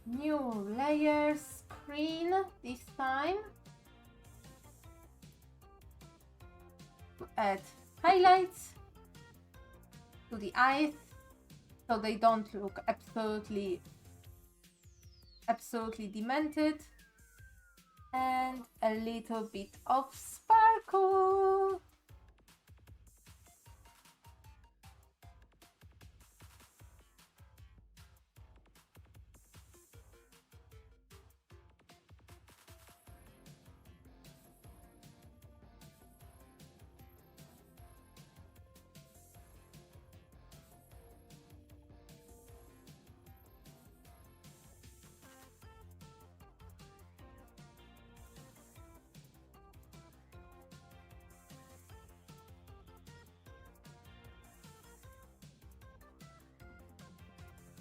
New layer screen this time. To add highlights to the eyes so they don't look absolutely demented, and a little bit of sparkle.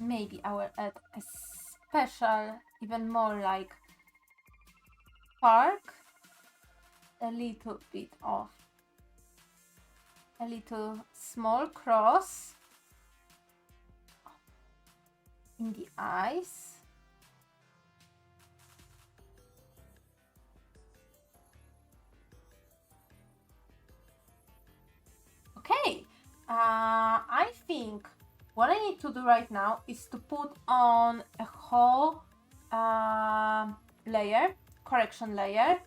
Maybe I will add a special, even more like spark, a little bit of a little small cross in the eyes. Okay, I think what I need to do right now is to put on a whole layer, correction layer,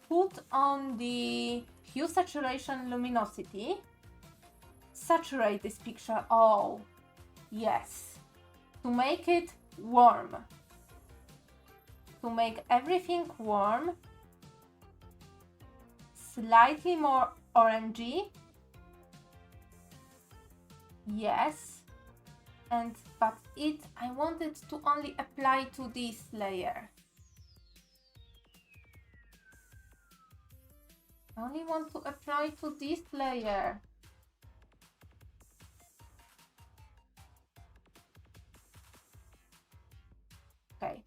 put on the hue, saturation, luminosity, saturate this picture. Oh, yes. to make it warm, to make everything warm, slightly more orangey. Yes, but I want it to only apply to this layer. I only want to apply to this layer. Okay,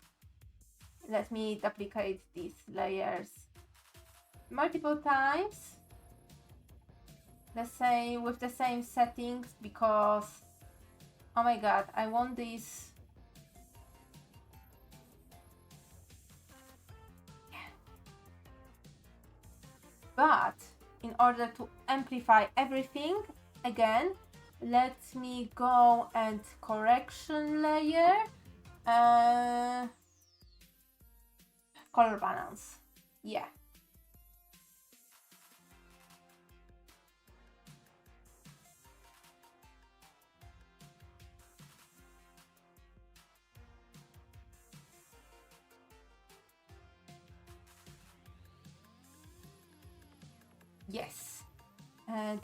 let me duplicate these layers multiple times. With the same settings, because oh my god, I want this. But in order to amplify everything, again, let me go and correction layer, color balance. Yeah. Yes,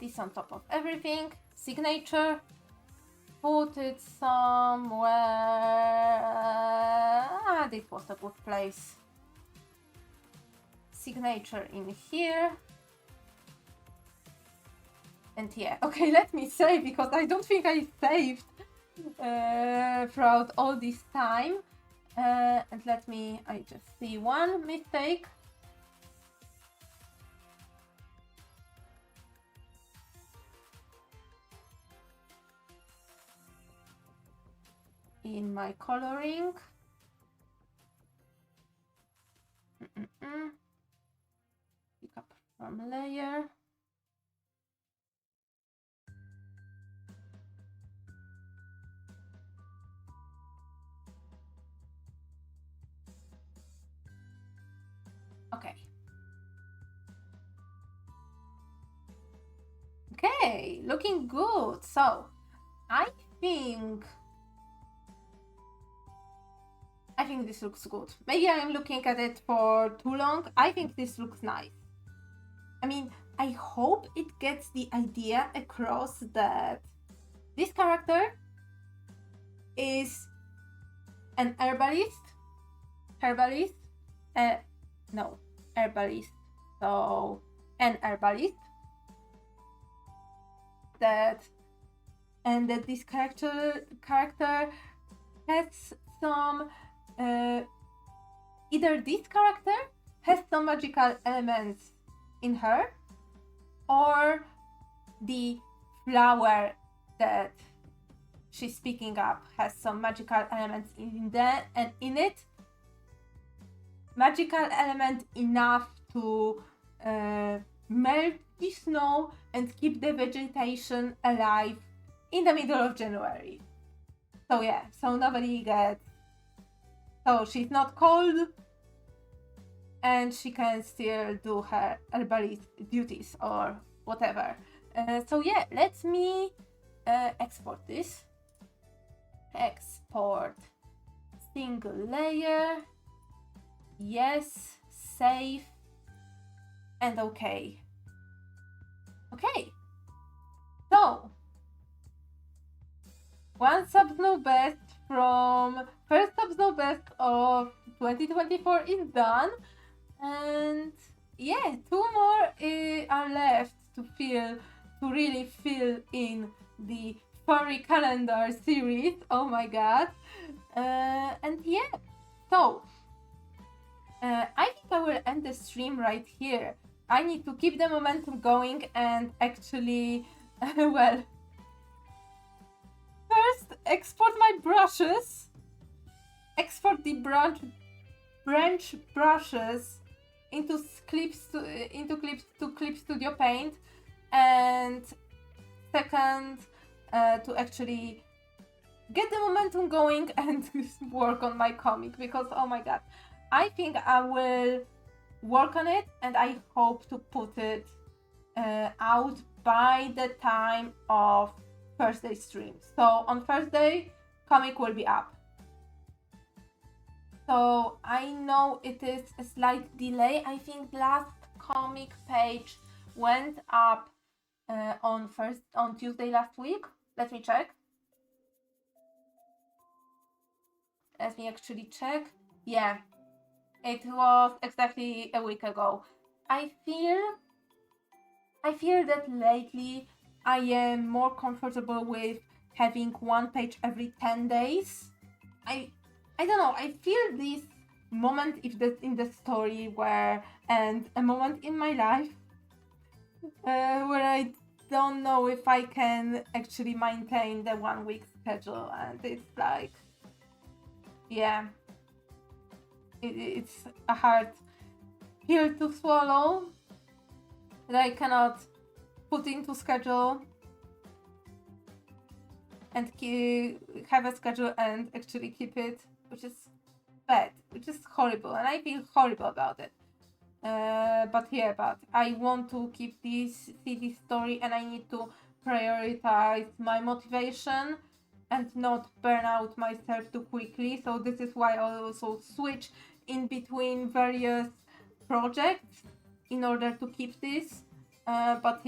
this on top of everything. Signature, put it somewhere. This was a good place. Signature in here. And yeah, okay, let me save, because I don't think I saved throughout all this time. And I just see one mistake. In my coloring. Pick up from layer. Okay. Okay, looking good. So I think this looks good. Maybe I'm looking at it for too long. I think this looks nice. I mean, I hope it gets the idea across that this character is an herbalist. So, an herbalist. That this character has some either this character has some magical elements in her, or the flower that she's picking up has some magical elements in it. Magical element enough to melt the snow and keep the vegetation alive in the middle of January. So yeah, so nobody gets... So she's not cold, and she can still do her herbalist duties or whatever. So yeah, let me export this. Export single layer. Yes, save, and okay. Okay, so one Sub-Snow Best from first Sub-Snow Best of 2024 is done, and yeah, two more are left to really fill in the furry calendar series. Oh my god. And yeah, so I think I will end the stream right here. I need to keep the momentum going and actually, well, first export my brushes, export the branch brushes into Clip Studio Paint, and second, to actually get the momentum going and work on my comic, because oh my god, I think I will work on it, and I hope to put it out by the time of Thursday stream. So on Thursday, comic will be up. So I know it is a slight delay. I think last comic page went up on Tuesday last week. Let me check. Let me actually check. Yeah, it was exactly a week ago. I feel that lately I am more comfortable with having one page every 10 days. I don't know, I feel this moment in the story and a moment in my life where I don't know if I can actually maintain the 1 week schedule, and it's like, yeah, it's a hard pill to swallow that I cannot put into schedule and have a schedule and actually keep it, which is bad, which is horrible, and I feel horrible about it. But I want to keep this story, and I need to prioritize my motivation and not burn out myself too quickly. So this is why I also switch in between various projects in order to keep this. But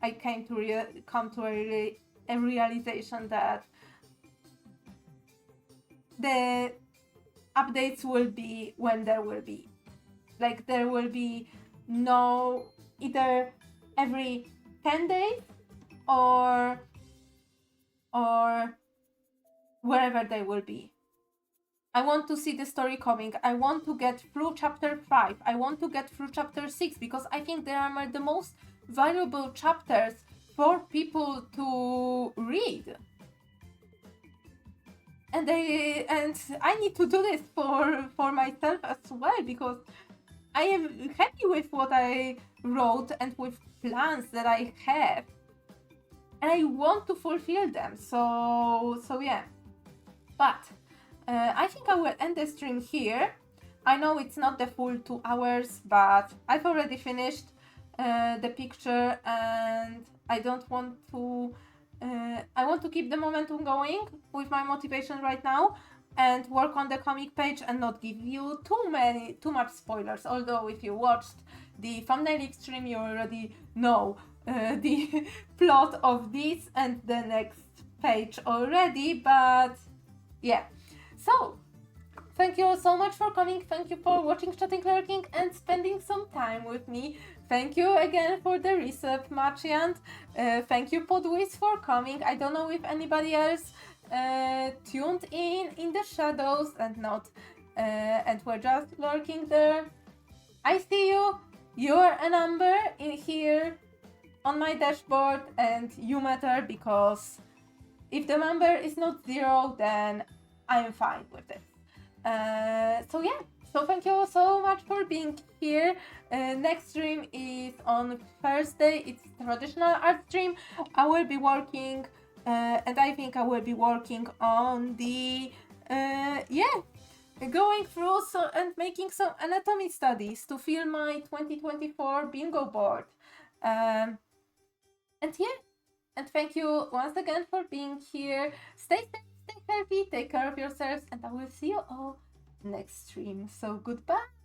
I came to come to a realization that the updates will be when there will be. Like, there will be no either every 10 days or wherever they will be. I want to see the story coming. I want to get through chapter 5. I want to get through chapter 6 because I think they are the most valuable chapters for people to read. And I need to do this for myself as well, because I am happy with what I wrote and with plans that I have, and I want to fulfill them. So yeah. But I think I will end the stream here. I know it's not the full 2 hours, but I've already finished the picture, and I don't want to. I want to keep the momentum going with my motivation right now, and work on the comic page and not give you too much spoilers. Although if you watched the thumbnail stream, you already know the plot of this and the next page already. But yeah, so thank you all so much for coming. Thank you for watching, chatting, lurking, and spending some time with me. Thank you again for the resub, Machiant. Thank you, Podwiz, for coming. I don't know if anybody else tuned in the shadows and we're just lurking there. I see you. You're a number in here on my dashboard, and you matter, because if the number is not 0, then I am fine with it. So yeah. So thank you all so much for being here. Next stream is on Thursday. It's traditional art stream. I will be working, and I think I will be working on the going through and making some anatomy studies to fill my 2024 bingo board. And thank you once again for being here. Stay safe, stay healthy, take care of yourselves, and I will see you all next stream. So goodbye.